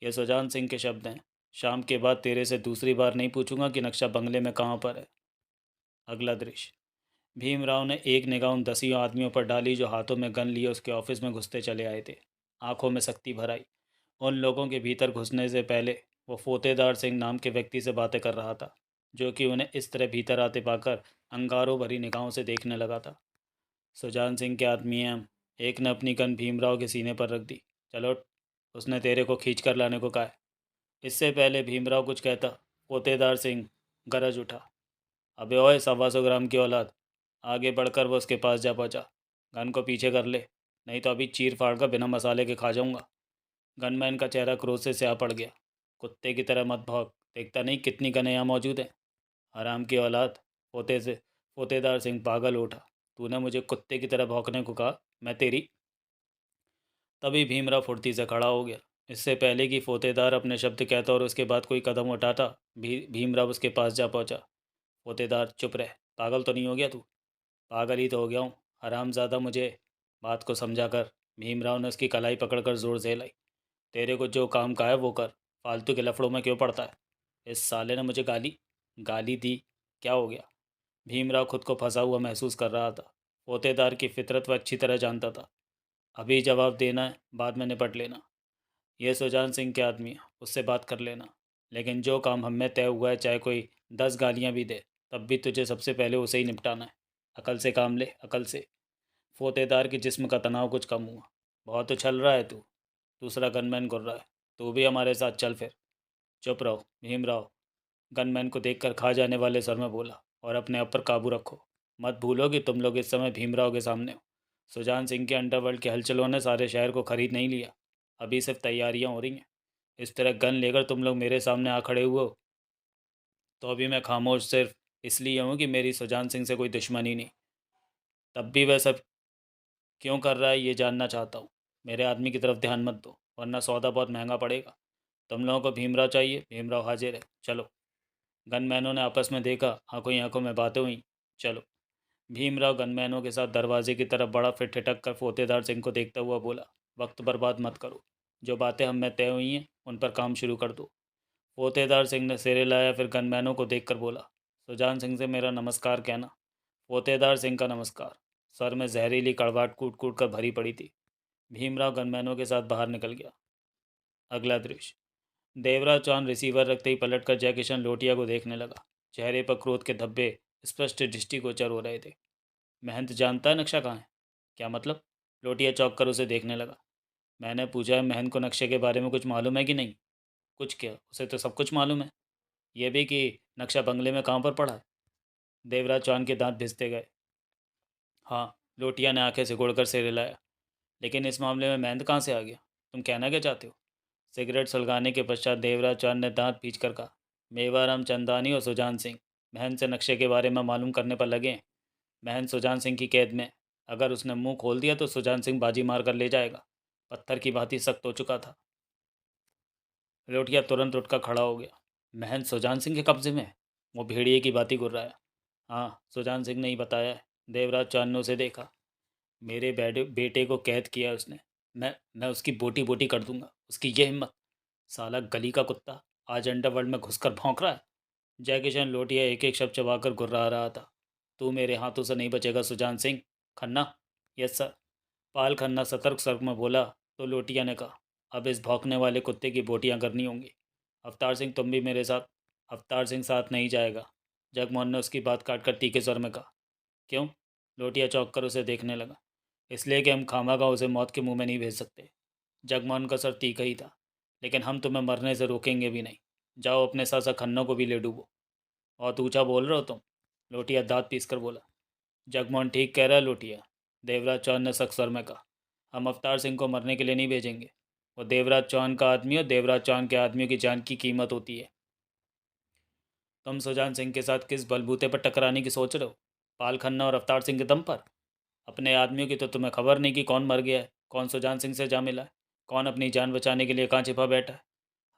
ये सुजान सिंह के शब्द हैं। शाम के बाद तेरे से दूसरी बार नहीं पूछूंगा कि नक्शा बंगले में कहाँ पर है। अगला दृश्य। भीमराव ने एक निगाह उन 10 आदमियों पर डाली जो हाथों में गन लिए उसके ऑफिस में घुसते चले आए थे। आंखों में सख्ती भर आई। उन लोगों के भीतर घुसने से पहले वो फोतेदार सिंह नाम के व्यक्ति से बातें कर रहा था, जो कि उन्हें इस तरह भीतर आते पाकर अंगारों भरी निगाहों से देखने लगा था। सुजान सिंह के आदमी हैं हम। एक ने अपनी गन भीमराव के सीने पर रख दी। चलो, उसने तेरे को खींच कर लाने को कहा है। इससे पहले भीमराव कुछ कहता, पोतेदार सिंह गरज उठा। अबे ओए 125 ग्राम की औलाद! आगे बढ़कर वो उसके पास जा पहुंचा। गन को पीछे कर ले, नहीं तो अभी चीर फाड़ कर बिना मसाले के खा जाऊंगा। गनमैन का चेहरा क्रोध से स्याह पड़ गया। कुत्ते की तरह मत भौंक, देखता नहीं कितनी गनें यहाँ मौजूद हैं। हराम की औलाद! पोतेदार सिंह पागल उठा। तूने मुझे कुत्ते की तरह भौंकने को कहा? मैं तेरी। तभी भीमराव फुर्ती से खड़ा हो गया। इससे पहले कि फोतेदार अपने शब्द कहता और उसके बाद कोई कदम उठाता, भीमराव उसके पास जा पहुंचा। फोतेदार चुप रह। पागल तो नहीं हो गया तू? पागल ही तो हो गया हूँ, हरामज़ादा। मुझे बात को समझा कर। भीमराव ने उसकी कलाई पकड़कर जोर से हिलाई। तेरे को जो काम का है वो कर। फालतू के लफड़ों में क्यों पड़ता है? इस साले ने मुझे गाली गाली दी। क्या हो गया? भीमराव खुद को फंसा हुआ महसूस कर रहा था। पोतेदार की फितरत वह अच्छी तरह जानता था। अभी जवाब देना है, बाद में निपट लेना। यह सुजान सिंह के आदमी है, उससे बात कर लेना। लेकिन जो काम हम में तय हुआ है, चाहे कोई 10 गालियाँ भी दे, तब भी तुझे सबसे पहले उसे ही निपटाना है। अकल से काम ले, अकल से। फोतेदार के जिस्म का तनाव कुछ कम हुआ। बहुत उछल रहा है तू। दूसरा गनमैन गुर्रा है। तू भी हमारे साथ चल फिर। चुप रहो भीमराव। गनमैन को देखकर खा जाने वाले सर में बोला, और अपने आप पर काबू रखो। मत भूलो कि तुम लोग इस समय भीमराव के सामने हो। सुजान सिंह के अंडरवर्ल्ड के हलचलों ने सारे शहर को खरीद नहीं लिया। अभी सिर्फ तैयारियां हो रही हैं। इस तरह गन लेकर तुम लोग मेरे सामने आ खड़े हुए हो, तो अभी मैं खामोश सिर्फ इसलिए हूँ कि मेरी सुजान सिंह से कोई दुश्मनी नहीं। तब भी वह सब क्यों कर रहा है ये जानना चाहता हूँ। मेरे आदमी की तरफ ध्यान मत दो, वरना सौदा बहुत महंगा पड़ेगा। तुम लोगों को भीमराव चाहिए, भीमराव हाजिर है, चलो। गनमैनों ने आपस में देखा, आंखों ही आंखों में बातें हुई। चलो। भीमराव गनमैनों के साथ दरवाजे की तरफ बड़ा, फिर ठिठक कर फोतेदार सिंह को देखता हुआ बोला, वक्त बर्बाद मत करो। जो बातें हम में तय हुई हैं उन पर काम शुरू कर दो। फोतेदार सिंह ने सिरे लाया, फिर गनमैनों को देखकर बोला, सुजान सिंह से मेरा नमस्कार कहना। फोतेदार सिंह का नमस्कार। सर में जहरीली कड़वाहट कूट कूट कर भरी पड़ी थी। भीमराव गनमैनों के साथ बाहर निकल गया। अगला दृश्य। देवराज चौहान रिसीवर रखते ही पलटकर जयकिशन लोटिया को देखने लगा। चेहरे पर क्रोध के धब्बे स्पष्ट दृष्टिगोचर हो रहे थे। महंत जानता है नक्शा कहाँ है? क्या मतलब? लोटिया चौंक कर उसे देखने लगा। मैंने पूछा है, महंत को नक्शे के बारे में कुछ मालूम है कि नहीं? कुछ क्या, उसे तो सब कुछ मालूम है। यह भी कि नक्शा बंगले में कहाँ पर पड़ा है। देवराज चौहान के दांत भिसते गए। हाँ, लोटिया ने आंखें सिकोड़कर सिर हिलाया। लेकिन इस मामले में महंत कहाँ से आ गया? तुम कहना क्या चाहते हो? सिगरेट सुलगाने के पश्चात देवराज चौहान ने दांत पीच कर कहा, मेवाराम चंदानी और सुजान सिंह महंत से नक्शे के बारे में मालूम करने पर लगे हैं। महंत सुजान सिंह की कैद में। अगर उसने मुंह खोल दिया तो सुजान सिंह बाजी मार कर ले जाएगा। पत्थर की भांति सख्त हो चुका था। लोटिया तुरंत उठकर खड़ा हो गया। महंत सुजान सिंह के कब्जे में है? वो भेड़िए की बात ही गुर्राया। हाँ, सुजान सिंह ने ही बताया है। देवराज चौहान ने उसे देखा। मेरे बेटे को कैद किया है उसने। मैं उसकी बोटी बोटी कर दूंगा। उसकी ये हिम्मत। साला गली का कुत्ता आज अंडरवर्ल्ड में घुसकर भौंक रहा है। जयकिशन लोटिया एक एक शब्द चबाकर गुर्रा रहा था। तू मेरे हाथों से नहीं बचेगा सुजान सिंह। खन्ना। Yes sir. पाल खन्ना सतर्क स्वर में बोला। तो लोटिया ने कहा, अब इस भौंकने वाले कुत्ते की बोटियां करनी होंगी। अवतार सिंह तुम भी मेरे साथ। अवतार सिंह साथ नहीं जाएगा। जगमोहन ने उसकी बात काटकर तीखे स्वर में कहा। क्यों? लोटिया चौंक कर उसे देखने लगा। इसलिए कि हम खामाखा उसे मौत के मुंह में नहीं भेज सकते। जगमोहन का सर तीखा ही था। लेकिन हम तुम्हें मरने से रोकेंगे भी नहीं। जाओ अपने सासा खन्नों को भी ले डूबो। और ऊँचा बोल रहे हो तुम? लोटिया दांत पीस कर बोला। जगमोहन ठीक कह रहा है लोटिया। देवराज चौहान ने सख्त स्वर में कहा। हम अवतार सिंह को मरने के लिए नहीं भेजेंगे। वो देवराज चौहान का आदमी और देवराज चौहान के आदमियों की जान की कीमत होती है। तुम सुजान सिंह के साथ किस बलबूते पर टकराने की सोच रहे हो? पाल खन्ना और अवतार सिंह के दम पर? अपने आदमियों की तो तुम्हें खबर नहीं कि कौन मर गया है, कौन सुजान सिंह से जा मिला है, कौन अपनी जान बचाने के लिए कहाँ छिपा बैठा है।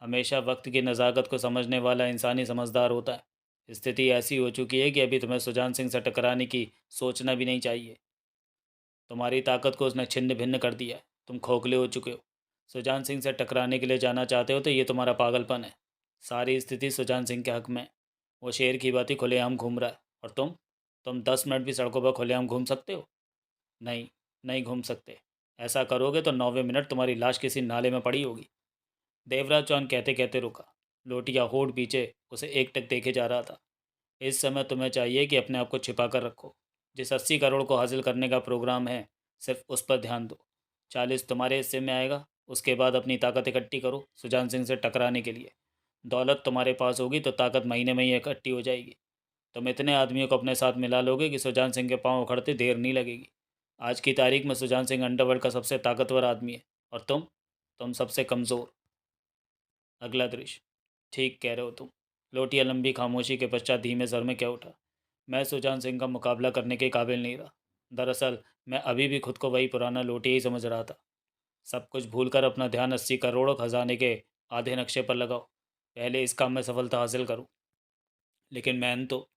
हमेशा वक्त की नज़ाकत को समझने वाला इंसानी समझदार होता है। स्थिति ऐसी हो चुकी है कि अभी तुम्हें सुजान सिंह से टकराने की सोचना भी नहीं चाहिए। तुम्हारी ताकत को उसने छिन्न भिन्न कर दिया है। तुम खोखले हो चुके हो। सुजान सिंह से टकराने के लिए जाना चाहते हो तो ये तुम्हारा पागलपन है। सारी स्थिति सुजान सिंह के हक में है। वो शेर की बात ही खुलेआम घूम रहा है। और तुम 10 मिनट भी सड़कों पर खुलेआम घूम सकते हो? नहीं, नहीं घूम सकते। ऐसा करोगे तो 9वें मिनट तुम्हारी लाश किसी नाले में पड़ी होगी। देवराज चौहान कहते कहते रुका। लोटिया होठ पीछे उसे एकटक देखे जा रहा था। इस समय तुम्हें चाहिए कि अपने आप को छिपा कर रखो। जिस 80 करोड़ को हासिल करने का प्रोग्राम है, सिर्फ उस पर ध्यान दो। 40 तुम्हारे हिस्से में आएगा। उसके बाद अपनी ताकत इकट्ठी करो सुजान सिंह से टकराने के लिए। दौलत तुम्हारे पास होगी तो ताकत महीने में ही इकट्ठी हो जाएगी। तुम इतने आदमियों को अपने साथ मिला लोगे कि सुजान सिंह के पांव उखड़ते देर नहीं लगेगी। आज की तारीख में सुजान सिंह अंडरवर्ल्ड का सबसे ताकतवर आदमी है। और तुम सबसे कमज़ोर। अगला दृश्य। ठीक कह रहे हो तुम। लोटिया लंबी खामोशी के पश्चात धीमे स्वर में क्या उठा। मैं सुजान सिंह का मुकाबला करने के काबिल नहीं रहा। दरअसल मैं अभी भी खुद को वही पुराना लोटिया ही समझ रहा था। सब कुछ भूलकर अपना ध्यान 80 करोड़ खजाने के आधे नक्शे पर लगाओ। पहले इस काम में सफलता हासिल करूं। लेकिन मैन तो,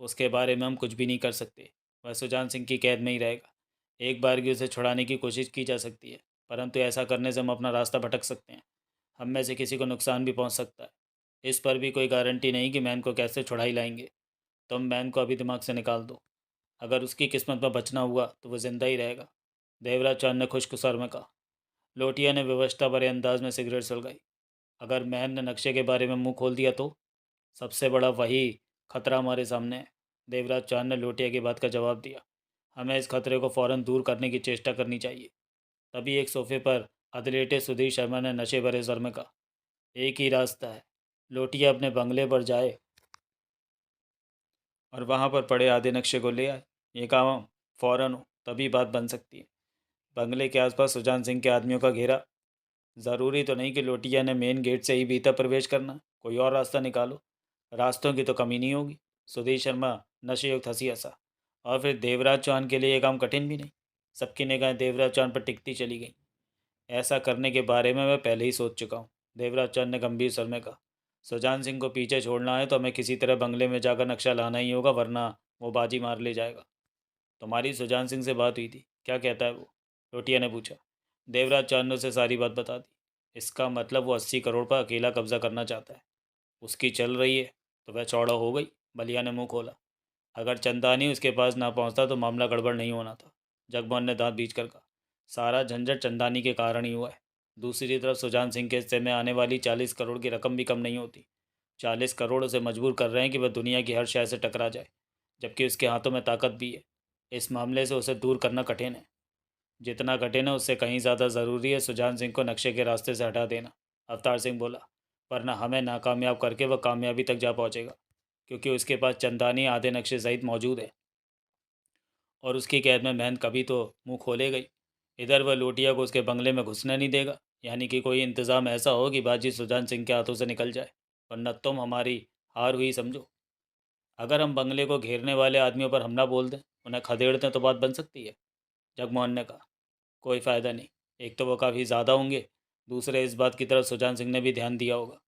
उसके बारे में हम कुछ भी नहीं कर सकते। वह सुजान सिंह की कैद में ही रहेगा। एक बार की उसे छुड़ाने की कोशिश की जा सकती है, परंतु ऐसा करने से हम अपना रास्ता भटक सकते हैं। हम में से किसी को नुकसान भी पहुंच सकता है। इस पर भी कोई गारंटी नहीं कि मैन को कैसे छुड़ाई लाएंगे। तुम मैन को अभी दिमाग से निकाल दो। अगर उसकी किस्मत में बचना हुआ तो वह जिंदा ही रहेगा। देवराज चौहान ने खुश्क स्वर में कहा। लोटिया ने विवशता भरे अंदाज में सिगरेट सुलगाई। अगर महन ने नक्शे के बारे में मुंह खोल दिया तो? सबसे बड़ा वही खतरा हमारे सामने है। देवराज चौहान ने लोटिया की बात का जवाब दिया। हमें इस खतरे को फौरन दूर करने की चेष्टा करनी चाहिए। तभी एक सोफे पर अधलेटे सुधीर शर्मा ने नशे भरे स्वर में कहा, एक ही रास्ता है। लोटिया अपने बंगले पर जाए और वहाँ पर पड़े आधे नक्शे को ले आए। ये काम फौरन हो, तभी बात बन सकती है। बंगले के आसपास सुजान सिंह के आदमियों का घेरा। ज़रूरी तो नहीं कि लोटिया ने मेन गेट से ही भीतर प्रवेश करना। कोई और रास्ता निकालो। रास्तों की तो कमी नहीं होगी। सुधीर शर्मा नशेयुक्त हंसी हंसा। और फिर देवराज चौहान के लिए ये काम कठिन भी नहीं। सबकी निगाहें देवराज चौहान पर टिकती चली गई। ऐसा करने के बारे में मैं पहले ही सोच चुका हूँ, देवराज चौहान ने गंभीर स्वर में कहा। सुजान सिंह को पीछे छोड़ना है तो हमें किसी तरह बंगले में जाकर नक्शा लाना ही होगा, वरना वो बाजी मार ले जाएगा। तुम्हारी सुजान सिंह से बात हुई थी, क्या कहता है वो? लोटिया ने पूछा। देवराज चौहान ने उसे सारी बात बता दी। इसका मतलब वो 80 करोड़ पर अकेला कब्जा करना चाहता है। उसकी चल रही है तो वह चौड़ा हो गई। बलिया ने मुंह खोला। अगर चंदानी उसके पास ना पहुंचता तो मामला गड़बड़ नहीं होना था। जगमोहन ने दांत बीच कर कहा। सारा झंझट चंदानी के कारण ही हुआ है। दूसरी तरफ सुजान सिंह के हिस्से में आने वाली 40 करोड़ की रकम भी कम नहीं होती। 40 करोड़ उसे मजबूर कर रहे हैं कि वह दुनिया की हर शय से टकरा जाए, जबकि उसके हाथों में ताकत भी है। इस मामले से उसे दूर करना कठिन है। जितना कठिन है उससे कहीं ज़्यादा ज़रूरी है सुजान सिंह को नक्शे के रास्ते से हटा देना। अवतार सिंह बोला। वरना हमें नाकामयाब करके वह कामयाबी तक जा पहुंचेगा, क्योंकि उसके पास चंदानी आधे नक्शे सहित मौजूद है और उसकी कैद में महंत कभी तो मुंह खोलेगा ही। इधर वह लोटिया को उसके बंगले में घुसने नहीं देगा, यानी कि कोई इंतज़ाम ऐसा हो कि बाजी सुजान सिंह के हाथों से निकल जाए, वरना तुम हमारी हार हुई समझो। अगर हम बंगले को घेरने वाले आदमियों पर हमला बोल दें, उन्हें खदेड़ दें, तो बात बन सकती है। जगमोहन ने कहा। कोई फ़ायदा नहीं। एक तो वो काफ़ी ज़्यादा होंगे, दूसरे इस बात की तरफ सुजान सिंह ने भी ध्यान दिया होगा।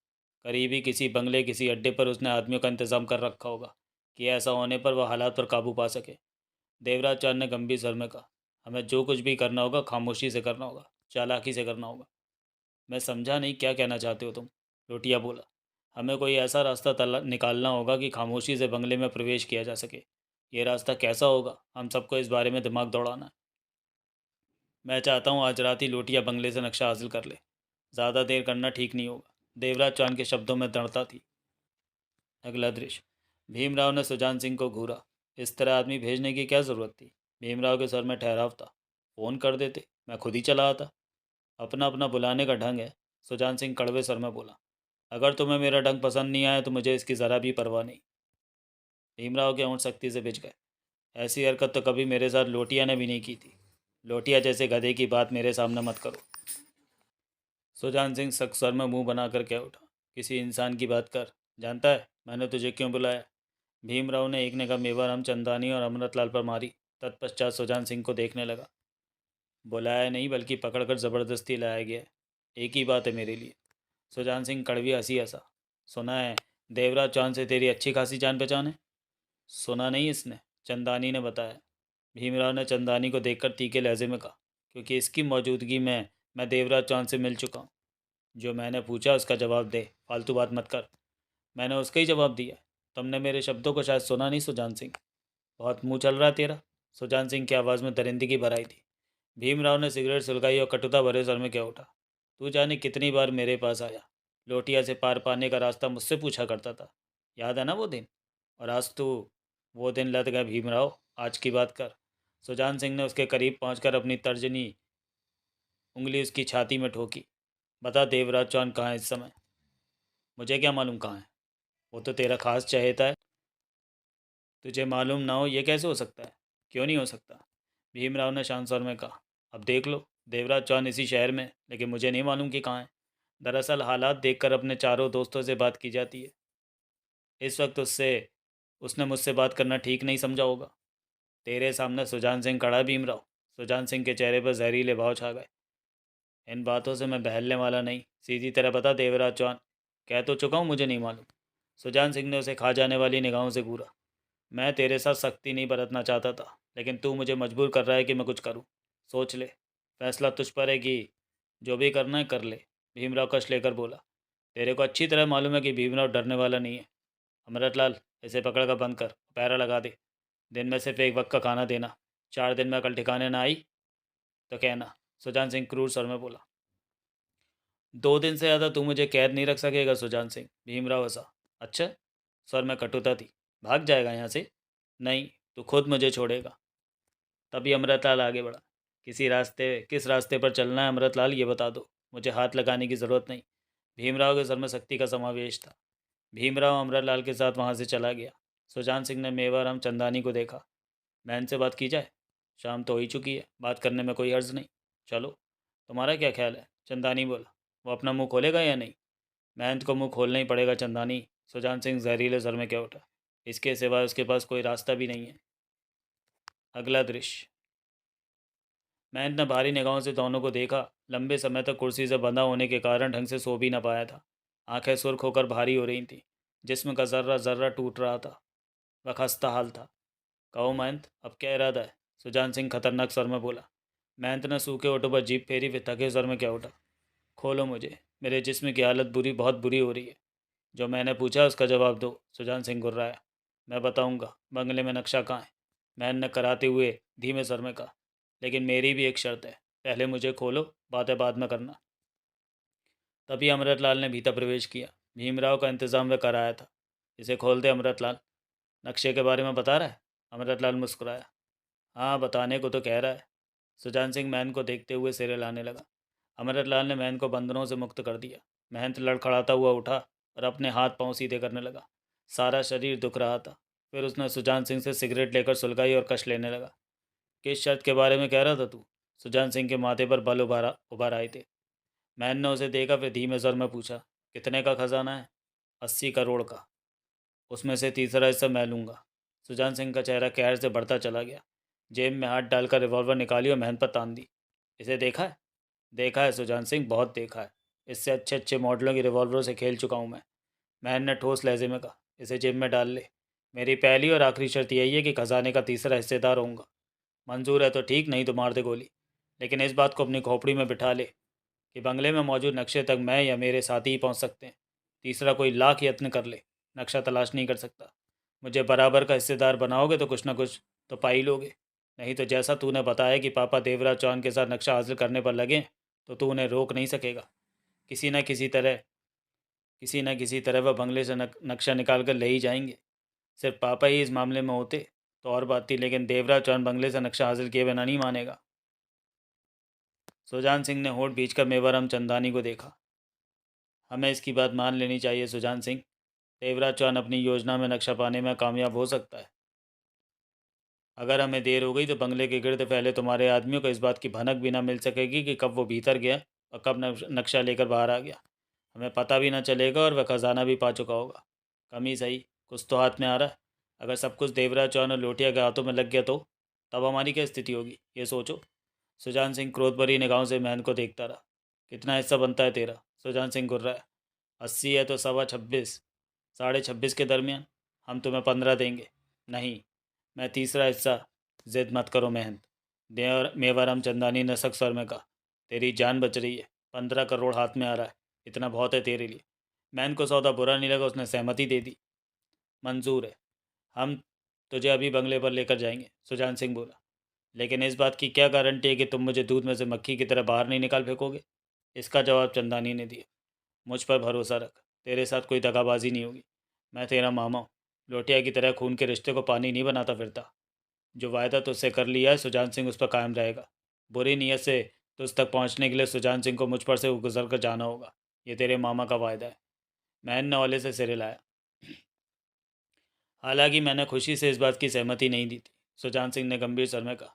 करीबी किसी बंगले किसी अड्डे पर उसने आदमियों का इंतज़ाम कर रखा होगा कि ऐसा होने पर वह हालात पर काबू पा सके। देवराज चांद ने गंभीर स्वर में कहा। हमें जो कुछ भी करना होगा खामोशी से करना होगा, चालाकी से करना होगा। मैं समझा नहीं, क्या कहना चाहते हो तुम? लोटिया बोला। हमें कोई ऐसा रास्ता निकालना होगा कि खामोशी से बंगले में प्रवेश किया जा सके। ये रास्ता कैसा होगा, हम सबको इस बारे में दिमाग दौड़ाना है। मैं चाहता हूँ आज रात ही लोटिया बंगले से नक्शा हासिल कर ले। ज़्यादा देर करना ठीक नहीं होगा। देवराज चांद के शब्दों में दृढ़ता थी। अगला दृश्य। भीमराव ने सुजान सिंह को घूरा। इस तरह आदमी भेजने की क्या ज़रूरत थी? भीमराव के सर में ठहराव था। फ़ोन कर देते, मैं खुद ही चला आता। अपना अपना बुलाने का ढंग है, सुजान सिंह कड़वे स्वर में बोला। अगर तुम्हें मेरा ढंग पसंद नहीं आया तो मुझे इसकी ज़रा भी परवाह नहीं। भीमराव के होंठ सख्ती से भिज गए। ऐसी हरकत तो कभी मेरे साथ लोटिया ने भी नहीं की थी। लोटिया जैसे गधे की बात मेरे सामने मत करो। सुजान सिंह सख्त स्वर में मुंह बनाकर कह उठा। किसी इंसान की बात कर। जानता है मैंने तुझे क्यों बुलाया? भीमराव ने एक निगाह मेवाराम चंदानी और अमृतलाल पर मारी। तत्पश्चात सुजान सिंह को देखने लगा। बुलाया नहीं, बल्कि पकड़कर ज़बरदस्ती लाया गया है। एक ही बात है मेरे लिए। सुजान सिंह कड़वी हंसी हंसा। सुना है देवराज चौहान से तेरी अच्छी खासी जान पहचान है? सुना नहीं इसने, चंदानी ने बताया। भीमराव ने चंदानी को देखकर तीखे लहजे में कहा। क्योंकि इसकी मौजूदगी में मैं देवराज चौहान से मिल चुका हूँ। जो मैंने पूछा उसका जवाब दे, फालतू बात मत कर। मैंने उसका ही जवाब दिया। तुमने मेरे शब्दों को शायद सुना नहीं सुजान सिंह। बहुत मुंह चल रहा है तेरा। सुजान सिंह की आवाज़ में दरिंदगी भर आई थी। भीमराव ने सिगरेट सुलगाई और कटुता भरे स्वर में कह उठा। तू जाने कितनी बार मेरे पास आया, लोटिया से पार पाने का रास्ता मुझसे पूछा करता था। याद है ना वो दिन? और आज तू वो दिन लद गया भीमराव। आज की बात कर। सुजान सिंह ने उसके करीब पहुंचकर अपनी तर्जनी उंगली उसकी छाती में ठोकी। बता देवराज चौहान कहाँ है इस समय? मुझे क्या मालूम कहाँ है? वो तो तेरा खास चहेता है। तुझे मालूम ना हो ये कैसे हो सकता है? क्यों नहीं हो सकता? भीमराव ने शांत स्वर में कहा। अब देख लो, देवराज चौहान इसी शहर में, लेकिन मुझे नहीं मालूम कि कहाँ है। दरअसल हालात देखकर अपने चारों दोस्तों से बात की जाती है। इस वक्त उसने मुझसे बात करना ठीक नहीं समझा होगा। तेरे सामने सुजान सिंह खड़ा है भीमराव। सुजान सिंह के चेहरे पर जहरीले भाव छा गए। इन बातों से मैं बहलने वाला नहीं। सीधी तरह बता देवराज चौहान। कह तो चुका हूँ मुझे नहीं मालूम। सुजान सिंह ने उसे खा जाने वाली निगाहों से घूरा। मैं तेरे साथ सख्ती नहीं बरतना चाहता था, लेकिन तू मुझे मजबूर कर रहा है कि मैं कुछ करूं। सोच ले, फैसला तुझ पर है कि जो भी करना है कर ले। भीमराव कश लेकर बोला। तेरे को अच्छी तरह मालूम है कि भीमराव डरने वाला नहीं है। अमृतलाल, इसे पकड़ कर बंद कर, पैरा लगा दे। दिन में सिर्फ एक वक्त का खाना देना। 4 दिन में अकल ठिकाने ना आई तो कहना। सुजान सिंह क्रूर स्वर में बोला। 2 दिन से ज़्यादा तू मुझे कैद नहीं रख सकेगा सुजान सिंह। भीमराव हंसा। अच्छा? स्वर में कटुता थी। भाग जाएगा यहाँ से? नहीं, तू खुद मुझे छोड़ेगा। तभी अमृतलाल आगे बढ़ा। किस रास्ते पर चलना है अमृतलाल, ये बता दो। मुझे हाथ लगाने की ज़रूरत नहीं। भीमराव के सर में सख्ती का समावेश था। भीमराव अमृतलाल के साथ वहाँ से चला गया। सुजान सिंह ने मेवाराम चंदानी को देखा। मैन से बात की जाए? शाम तो हो ही चुकी है, बात करने में कोई हर्ज नहीं। चलो, तुम्हारा क्या ख्याल है? चंदानी बोला। वो अपना मुंह खोलेगा या नहीं? महंत को मुंह खोलना ही पड़ेगा चंदानी। सुजान सिंह जहरीले सर में क्या उठा। इसके सिवाय उसके पास कोई रास्ता भी नहीं है। अगला दृश्य। महंत ने भारी निगाहों से दोनों को देखा। लंबे समय तक कुर्सी से बंधा होने के कारण ढंग से सो भी न पाया था। आंखें सुर्ख होकर भारी हो रही थीं। जिस्म का जर्रा जर्रा टूट रहा था। वह खस्ता हाल था। कहो महंत, अब क्या इरादा है? सुजान सिंह खतरनाक स्वर में बोला। महंत ने सूखे ओठों पर जीभ फेरी, फिर थके स्वर में क्या उठा। खोलो मुझे, मेरे जिस्म की हालत बुरी, बहुत बुरी हो रही है। जो मैंने पूछा उसका जवाब दो। सुजान सिंह गुर्राया। मैं बताऊंगा। बंगले में नक्शा कहाँ है? मैन ने कराते हुए धीमे स्वर में कहा। लेकिन मेरी भी एक शर्त है। पहले मुझे खोलो, बातें बाद में करना। तभी अमृतलाल ने भीतर प्रवेश किया। भीमराव का इंतजाम वह कराया था। इसे खोल दे अमृतलाल। नक्शे के बारे में बता रहा है? अमृतलाल मुस्कुराया। हाँ, बताने को तो कह रहा है। सुजान सिंह मैन को देखते हुए सिर हिलाने लगा। अमृतलाल ने मैन को बंधनों से मुक्त कर दिया। महंत लड़खड़ाता हुआ उठा और अपने हाथ पांव सीधे करने लगा। सारा शरीर दुख रहा था। फिर उसने सुजान सिंह से सिगरेट लेकर सुलगाई और कश लेने लगा। किस शर्त के बारे में कह रहा था तू? सुजान सिंह के माथे पर बल उभार आए थे। मैन ने उसे देखा, फिर धीमे स्वर में पूछा, कितने का खजाना है? 80 करोड़ का। उसमें से तीसरा हिस्सा मैं लूँगा। सुजान सिंह का चेहरा कहर से बढ़ता चला गया। जेब में हाथ डालकर रिवॉल्वर निकाली और महंत पर तान दी। इसे देखा है? देखा है सुजान सिंह, बहुत देखा है। इससे अच्छे अच्छे मॉडलों की रिवॉल्वरों से खेल चुका हूँ मैं। महंत ने ठोस लहजे में कहा। इसे जेब में डाल ले। मेरी पहली और आखिरी शर्त यही है कि खजाने का तीसरा हिस्सेदार होऊंगा। मंजूर है तो ठीक, नहीं तो मार दे गोली। लेकिन इस बात को अपनी खोपड़ी में बिठा ले कि बंगले में मौजूद नक्शे तक मैं या मेरे साथी ही पहुंच सकते हैं। तीसरा कोई लाख यत्न कर ले, नक्शा तलाश नहीं कर सकता। मुझे बराबर का हिस्सेदार बनाओगे तो कुछ ना कुछ तो पा ही लोगे। नहीं तो जैसा तूने बताया कि पापा देवराज चौहान के साथ नक्शा हासिल करने पर लगे, तो तू उन्हें रोक नहीं सकेगा। किसी न किसी तरह वह बंगले से नक्शा निकाल कर ले ही जाएंगे। सिर्फ पापा ही इस मामले में होते तो और बात थी, लेकिन देवराज चौहान बंगले से नक्शा हासिल किए बिना नहीं मानेगा। सुजान सिंह ने होठ भींचकर मेवाराम चंदानी को देखा। हमें इसकी बात मान लेनी चाहिए सुजान सिंह। देवराज चौहान अपनी योजना में नक्शा पाने में कामयाब हो सकता है। अगर हमें देर हो गई तो बंगले के गिर्द फैले तुम्हारे आदमियों को इस बात की भनक भी ना मिल सकेगी कि कब वो भीतर गया और कब नक्शा लेकर बाहर आ गया। हमें पता भी ना चलेगा और वह खजाना भी पा चुका होगा। कम ही सही, कुछ तो हाथ में आ रहा है। अगर सब कुछ देवराज चौहान और लोटिया के हाथों में लग गया तो तब हमारी क्या स्थिति होगी, ये सोचो। सुजान सिंह क्रोध भरी निगाहों से महन को देखता रहा। कितना हिस्सा बनता है तेरा? सुजान सिंह गुर्राया। 80 है तो 26.25, 26.5 के दरमियान। हम तुम्हें 15 देंगे। नहीं, मैं तीसरा हिस्सा। जिद मत करो महंत। देवर मेवाराम चंदानी ने सख्त स्वर में कहा। तेरी जान बच रही है। 15 करोड़ हाथ में आ रहा है, इतना बहुत है तेरे लिए। महंत को सौदा बुरा नहीं लगा, उसने सहमति दे दी। मंजूर है, हम तुझे अभी बंगले पर लेकर जाएंगे। सुजान सिंह बोला। लेकिन इस बात की क्या गारंटी है कि तुम मुझे दूध में से मक्खी की तरह बाहर नहीं निकाल फेंकोगे? इसका जवाब चंदानी ने दिया। मुझ पर भरोसा रख, तेरे साथ कोई दगाबाजी नहीं होगी। मैं तेरा मामा हूँ। लोटिया की तरह खून के रिश्ते को पानी नहीं बनाता फिरता। जो वायदा तुझसे कर लिया है सुजान सिंह, उस पर कायम रहेगा। बुरी नीयत से तुझ तक पहुँचने के लिए सुजान सिंह को मुझ पर से गुजर कर जाना होगा। ये तेरे मामा का वायदा है। मैन ने ओले से सिर हिलाया। हालांकि मैंने खुशी से इस बात की सहमति नहीं दी थी। सुजान सिंह ने गंभीर स्वर में कहा।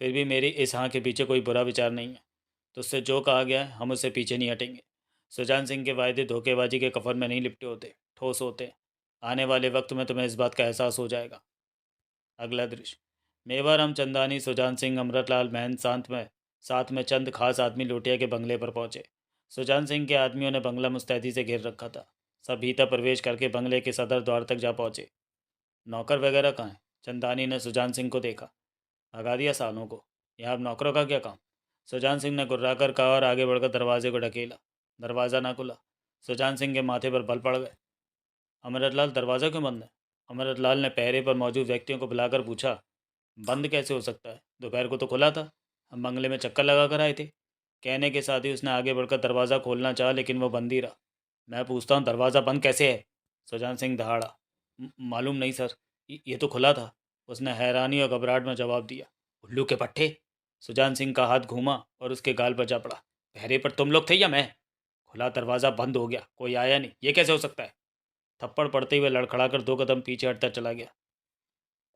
फिर भी मेरी इस हाँ के पीछे कोई बुरा विचार नहीं है। तुझसे जो कहा गया है हम उससे पीछे नहीं हटेंगे। सुजान सिंह के वायदे धोखेबाजी के कफन में नहीं लिपटे होते, ठोस होते। आने वाले वक्त में तुम्हें इस बात का एहसास हो जाएगा। अगला दृश्य। मेवाराम चंदानी, सुजान सिंह, अमृतलाल, महन साथ में चंद खास आदमी लोटिया के बंगले पर पहुंचे। सुजान सिंह के आदमियों ने बंगला मुस्तैदी से घेर रखा था। सब भीतर प्रवेश करके बंगले के सदर द्वार तक जा पहुंचे। नौकर वगैरह कहाँ हैं? चंदानी ने सुजान सिंह को देखा। भगा दिया सालों को। यहाँ अब नौकरों का क्या काम? सुजान सिंह ने गुर्राकर कहा और आगे बढ़कर दरवाजे को ढकेला। दरवाज़ा ना खुला। सुजान सिंह के माथे पर बल पड़ गए। अमृतलाल, दरवाज़ा क्यों बंद है? अमृतलाल ने पहरे पर मौजूद व्यक्तियों को बुलाकर पूछा। बंद कैसे हो सकता है? दोपहर को तो खुला था। हम बंगले में चक्कर लगा कर आए थे। कहने के साथ ही उसने आगे बढ़कर दरवाज़ा खोलना चाहा, लेकिन वो बंद ही रहा। मैं पूछता हूँ, दरवाज़ा बंद कैसे है? सुजान सिंह दहाड़ा। मालूम नहीं सर, ये तो खुला था। उसने हैरानी और घबराहट में जवाब दिया। उल्लू के पट्टे! सुजान सिंह का हाथ घूमा और उसके गाल पर जा पड़ा। पहरे पर तुम लोग थे या मैं? खुला दरवाज़ा बंद हो गया, कोई आया नहीं, ये कैसे हो सकता है? थप्पड़ पड़ते हुए लड़खड़ाकर 2 कदम पीछे हटता चला गया।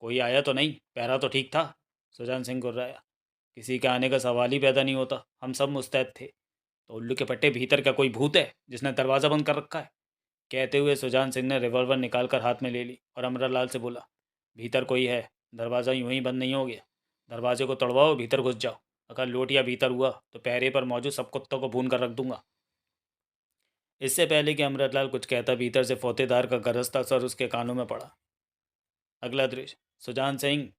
कोई आया तो नहीं, पहरा तो ठीक था। सुजान सिंह गुर्राया। किसी के आने का सवाल ही पैदा नहीं होता, हम सब मुस्तैद थे। तो उल्लू के पट्टे, भीतर का कोई भूत है जिसने दरवाज़ा बंद कर रखा है? कहते हुए सुजान सिंह ने रिवॉल्वर निकाल कर हाथ में ले ली और अमरलाल से बोला। भीतर कोई है, दरवाज़ा यूं ही बंद नहीं हो गया। दरवाजे को तोड़वाओ, भीतर घुस जाओ। अगर लोटिया भीतर हुआ तो पहरे पर मौजूद सब कुत्तों को भून कर रख दूंगा। इससे पहले कि अमृतलाल कुछ कहता, भीतर से फौतेदार का गरजता सर उसके कानों में पड़ा। अगला दृश्य। सुजान सिंह,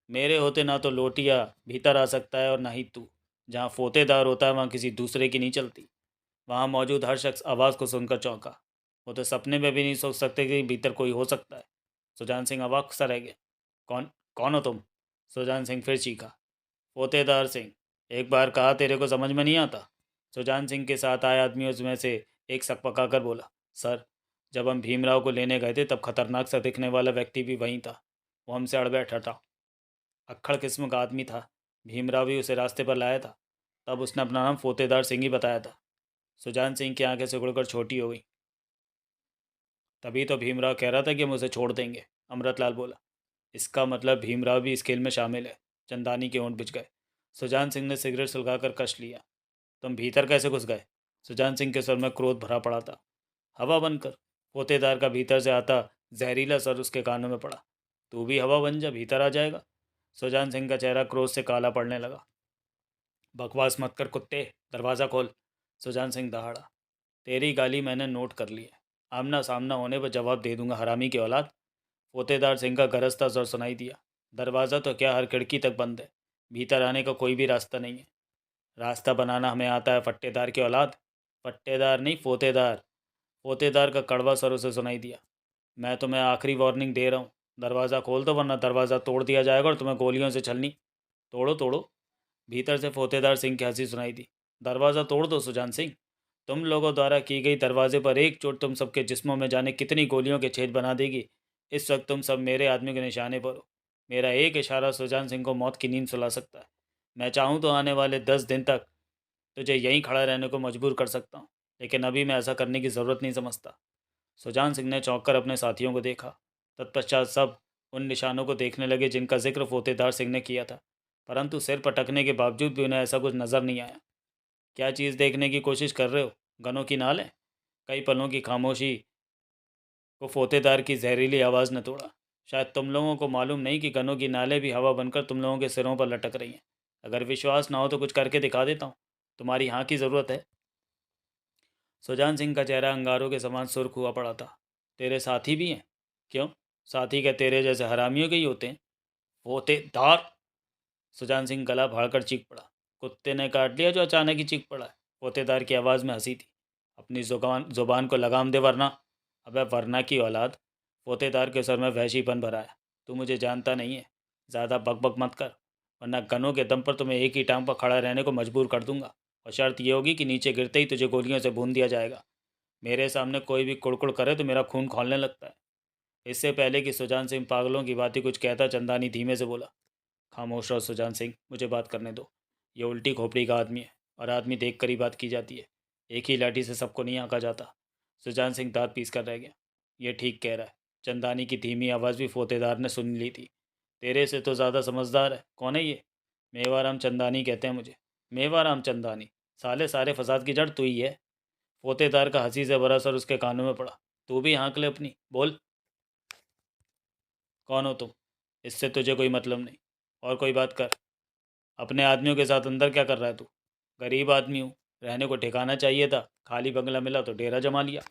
मेरे होते ना तो लोटिया भीतर आ सकता है और ना ही तू। जहाँ फौतेदार होता है वहाँ किसी दूसरे की नहीं चलती। वहाँ मौजूद हर शख्स आवाज़ को सुनकर चौंका। वो तो सपने में भी नहीं सोच सकते कि भीतर कोई हो सकता है। सुजान सिंह अवाक सा रह गया। कौन कौन हो तुम? सुजान सिंह फिर चीखा। फौतेदार सिंह, एक बार कहा तेरे को समझ में नहीं आता? सुजान सिंह के साथ आए आदमियों में से एक सकपका कर बोला। सर, जब हम भीमराव को लेने गए थे तब खतरनाक सा दिखने वाला व्यक्ति भी वहीं था। वो हमसे अड़ बैठा था। अक्खड़ किस्म का आदमी था। भीमराव ही उसे रास्ते पर लाया था। तब उसने अपना नाम फौतेदार सिंह ही बताया था। सुजान सिंह की आंखें सिकुड़कर छोटी हो गई। तभी तो भीमराव कह रहा था कि हम उसे छोड़ देंगे, अमृतलाल बोला। इसका मतलब भीमराव भी इस खेल में शामिल है। चंदानी के होंठ बिछ गए। सुजान सिंह ने सिगरेट सुलगाकर कश लिया। तुम भीतर कैसे घुस गए? सुजान सिंह के सर में क्रोध भरा पड़ा था। हवा बनकर। पोतेदार का भीतर से आता जहरीला सर उसके कानों में पड़ा। तू भी हवा बन जा, भीतर आ जाएगा। सुजान सिंह का चेहरा क्रोध से काला पड़ने लगा। बकवास मत कर कुत्ते, दरवाज़ा खोल। सुजान सिंह दहाड़ा। तेरी गाली मैंने नोट कर ली है। आमना सामना होने पर जवाब दे दूंगा, हरामी की औलाद। पोतेदार सिंह का गरजता जोर सुनाई दिया। दरवाज़ा तो क्या, हर खिड़की तक बंद है। भीतर आने का कोई भी रास्ता नहीं है। रास्ता बनाना हमें आता है, फट्टेदार की औलाद। फट्टेदार नहीं, फोतेदार। फोतेदार का कड़वा सर उसे सुनाई दिया। मैं तुम्हें आखिरी वार्निंग दे रहा हूँ। दरवाज़ा खोल दो वरना दरवाज़ा तोड़ दिया जाएगा और तुम्हें गोलियों से छलनी। तोड़ो तोड़ो। भीतर से फोतेदार सिंह की हंसी सुनाई दी। दरवाज़ा तोड़ दो सुजान सिंह। तुम लोगों द्वारा की गई दरवाजे पर एक चोट तुम सबके जिस्मों में जाने कितनी गोलियों के छेद बना देगी। इस वक्त तुम सब मेरे आदमी के निशाने पर हो। मेरा एक इशारा सुजान सिंह को मौत की नींद सुला सकता है। मैं चाहूँ तो आने वाले 10 दिन तक तुझे यहीं खड़ा रहने को मजबूर कर सकता हूँ, लेकिन अभी मैं ऐसा करने की ज़रूरत नहीं समझता। सुजान सिंह ने चौंक कर अपने साथियों को देखा। तत्पश्चात सब उन निशानों को देखने लगे जिनका जिक्र फोतेदार सिंह ने किया था, परंतु सिर पटकने के बावजूद भी उन्हें ऐसा कुछ नज़र नहीं आया। क्या चीज़ देखने की कोशिश कर रहे हो? गनों की नाल है? कई पलों की खामोशी को फोतेदार की जहरीली आवाज़ ने तोड़ा। शायद तुम लोगों को मालूम नहीं कि गनों की नालें भी हवा बनकर तुम लोगों के सिरों पर लटक रही हैं। अगर विश्वास ना हो तो कुछ करके दिखा देता हूँ। तुम्हारी हाँ की ज़रूरत है। सुजान सिंह का चेहरा अंगारों के समान सुर्ख हुआ पड़ा था। तेरे साथी भी हैं? क्यों? साथी क्या तेरे जैसे हरामियों के ही होते हैं? फोतेदार! सुजान सिंह गला फाड़कर चीख पड़ा। कुत्ते ने काट लिया जो अचानक ही चीख पड़ा है। फोतेदार की आवाज़ में हंसी थी। अपनी जुबान को लगाम दे वरना। अबे वरना की औलाद। फोतेदार के सर में वहशीपन भरा है। तू मुझे जानता नहीं है। ज़्यादा बकबक मत कर, वरना गनों के दम पर तुम्हें एक ही टांग पर खड़ा रहने को मजबूर कर दूंगा, और शर्त यह होगी कि नीचे गिरते ही तुझे गोलियों से भून दिया जाएगा। मेरे सामने कोई भी कुड़कुड़ करे तो मेरा खून खौलने लगता है। इससे पहले कि सुजान सिंह पागलों की बातें कुछ कहता, चंदानी धीमे से बोला। खामोश रहो सुजान सिंह, मुझे बात करने दो। ये उल्टी खोपड़ी का आदमी है और आदमी देख कर ही बात की जाती है। एक ही लाठी से सबको नहीं आंका जाता। सुजान सिंह दांत पीस कर रह गया। ये ठीक कह रहा है। चंदानी की धीमी आवाज़ भी फोतेदार ने सुन ली थी। तेरे से तो ज़्यादा समझदार है। कौन है ये? मेवाराम चंदानी कहते हैं मुझे। मेवाराम चंदानी? साले सारे फसाद की जड़ तू ही है। फोतेदार का हंसी से भरा सर उसके कानों में पड़ा। तू भी हाँक ले अपनी, बोल। कौन हो तुम? इससे तुझे कोई मतलब नहीं। और कोई बात कर। अपने आदमियों के साथ अंदर क्या कर रहा है तू? गरीब आदमी हूँ, रहने को ठिकाना चाहिए था। खाली बंगला मिला तो डेरा जमा लिया।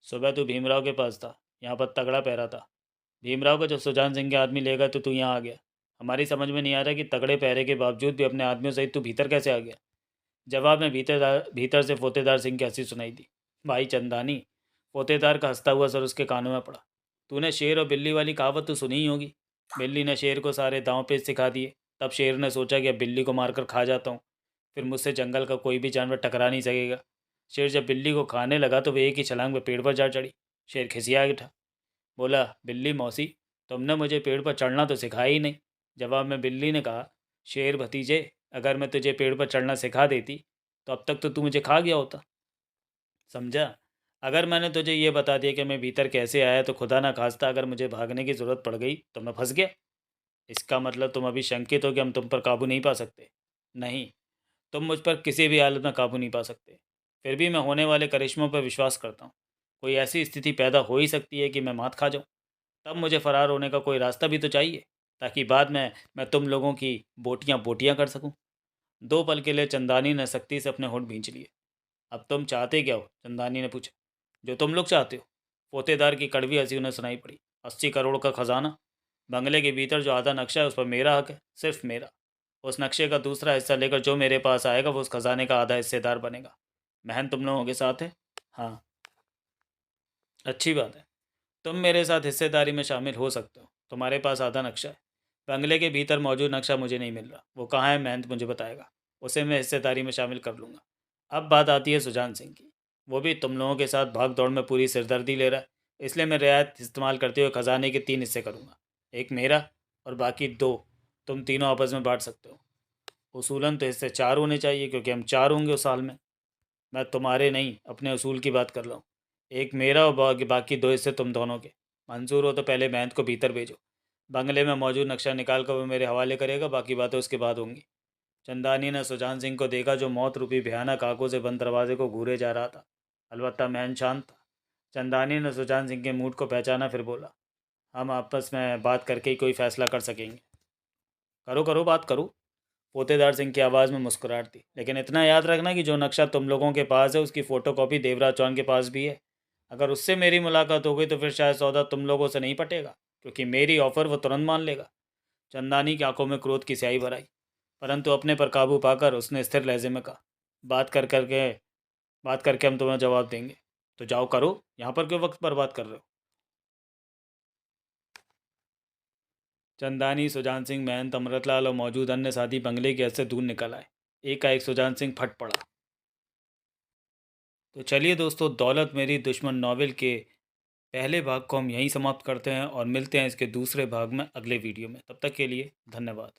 सुबह तू भीमराव के पास था, यहाँ पर तगड़ा पहरा था। भीमराव को जब सुजान सिंह के आदमी ले गए तो तू यहाँ आ गया। हमारी समझ में नहीं आ रहा कि तगड़े पहरे के बावजूद भी अपने आदमियों सहित तू भीतर कैसे आ गया। जवाब में भीतर से फोतेदार सिंह की हंसी सुनाई दी। भाई चंदानी। फोतेदार का हंसता हुआ सर उसके कानों में पड़ा। तूने शेर और बिल्ली वाली कहावत तो सुनी ही होगी। बिल्ली ने शेर को सारे दांव पेच सिखा दिए। तब शेर ने सोचा कि अब बिल्ली को मारकर खा जाता हूँ, फिर मुझसे जंगल का कोई भी जानवर टकरा नहीं सकेगा। शेर जब बिल्ली को खाने लगा तो वह एक ही छलांग में पेड़ पर जा चढ़ी। शेर खिसिया उठा। बोला, बिल्ली मौसी, तुमने मुझे पेड़ पर चढ़ना तो सिखाया ही नहीं। जवाब में बिल्ली ने कहा, शेर भतीजे, अगर मैं तुझे पेड़ पर चढ़ना सिखा देती तो अब तक तो तू मुझे खा गया होता। समझा? अगर मैंने तुझे ये बता दिया कि मैं भीतर कैसे आया तो खुदा ना खास्ता अगर मुझे भागने की ज़रूरत पड़ गई तो मैं फंस गया। इसका मतलब तुम अभी शंकित हो कि हम तुम पर काबू नहीं पा सकते? नहीं, तुम मुझ पर किसी भी हालत में काबू नहीं पा सकते। फिर भी मैं होने वाले करिश्मों पर विश्वास करता हूँ। कोई ऐसी स्थिति पैदा हो ही सकती है कि मैं मात खा जाऊँ। तब मुझे फ़रार होने का कोई रास्ता भी तो चाहिए। ताकि बाद में मैं तुम लोगों की बोटियां बोटियां कर सकूं। 2 पल के लिए चंदानी ने सख्ती से अपने होंठ भींच लिए। अब तुम चाहते क्या हो? चंदानी ने पूछा। जो तुम लोग चाहते हो। पोतेदार की कड़वी हंसी उन्हें सुनाई पड़ी। 80 करोड़ का खजाना। बंगले के भीतर जो आधा नक्शा है उस पर मेरा हक है, सिर्फ मेरा। उस नक्शे का दूसरा हिस्सा लेकर जो मेरे पास आएगा वो उस खजाने का आधा हिस्सेदार बनेगा। बहन तुम लोगों के साथ है? हाँ। अच्छी बात है। तुम मेरे साथ हिस्सेदारी में शामिल हो सकते हो। तुम्हारे पास आधा नक्शा है। बंगले के भीतर मौजूद नक्शा मुझे नहीं मिल रहा, वो कहाँ है महंत मुझे बताएगा। उसे मैं हिस्सेदारी में शामिल कर लूँगा। अब बात आती है सुजान सिंह की। वो भी तुम लोगों के साथ भाग दौड़ में पूरी सिरदर्दी ले रहा है, इसलिए मैं रियायत इस्तेमाल करते हुए खजाने के 3 हिस्से करूँगा। एक मेरा और बाकी 2 तुम तीनों आपस में बांट सकते हो। उसूलन तो हिस्से 4 होने चाहिए, क्योंकि हम 4 होंगे उस साल में। मैं तुम्हारे नहीं, अपने उसूल की बात कर रहा हूँ। एक मेरा और बाकी 2 हिस्से तुम दोनों के। मंजूर हो तो पहले महंत को भीतर भेजो। बंगले में मौजूद नक्शा निकाल कर वो मेरे हवाले करेगा, बाकी बातें उसके बाद होंगी। चंदानी ने सुजान सिंह को देखा, जो मौत रूपी भयानक आंखों से बंद दरवाजे को घूरे जा रहा था। अलबत्ता महन शांत था। चंदानी ने सुजान सिंह के मूड को पहचाना, फिर बोला, हम आपस में बात करके ही कोई फैसला कर सकेंगे। करो करो, बात करो। पोतेदार सिंह की आवाज़ में मुस्कुराहट थी। लेकिन इतना याद रखना कि जो नक्शा तुम लोगों के पास है उसकी फ़ोटोकॉपी देवराज चौहान के पास भी है। अगर उससे मेरी मुलाकात हो गई तो फिर शायद सौदा तुम लोगों से नहीं पटेगा, क्योंकि मेरी ऑफ़र वो तुरंत मान लेगा। चंदानी की आंखों में क्रोध की स्याही भर आई, परंतु अपने पर काबू पाकर उसने स्थिर लहजे में कहा, बात कर करके बात करके हम तुम्हें जवाब देंगे। तो जाओ करो, यहाँ पर क्यों वक्त बर्बाद कर रहे हो? चंदानी, सुजान सिंह, महंत, अमृतलाल और मौजूद अन्य साथी बंगले के हद से दूर निकल आए। एकाएक सुजान सिंह फट पड़ा। तो चलिए दोस्तों, दौलत मेरी दुश्मन नॉवेल के पहले भाग को हम यहीं समाप्त करते हैं और मिलते हैं इसके दूसरे भाग में अगले वीडियो में। तब तक के लिए धन्यवाद।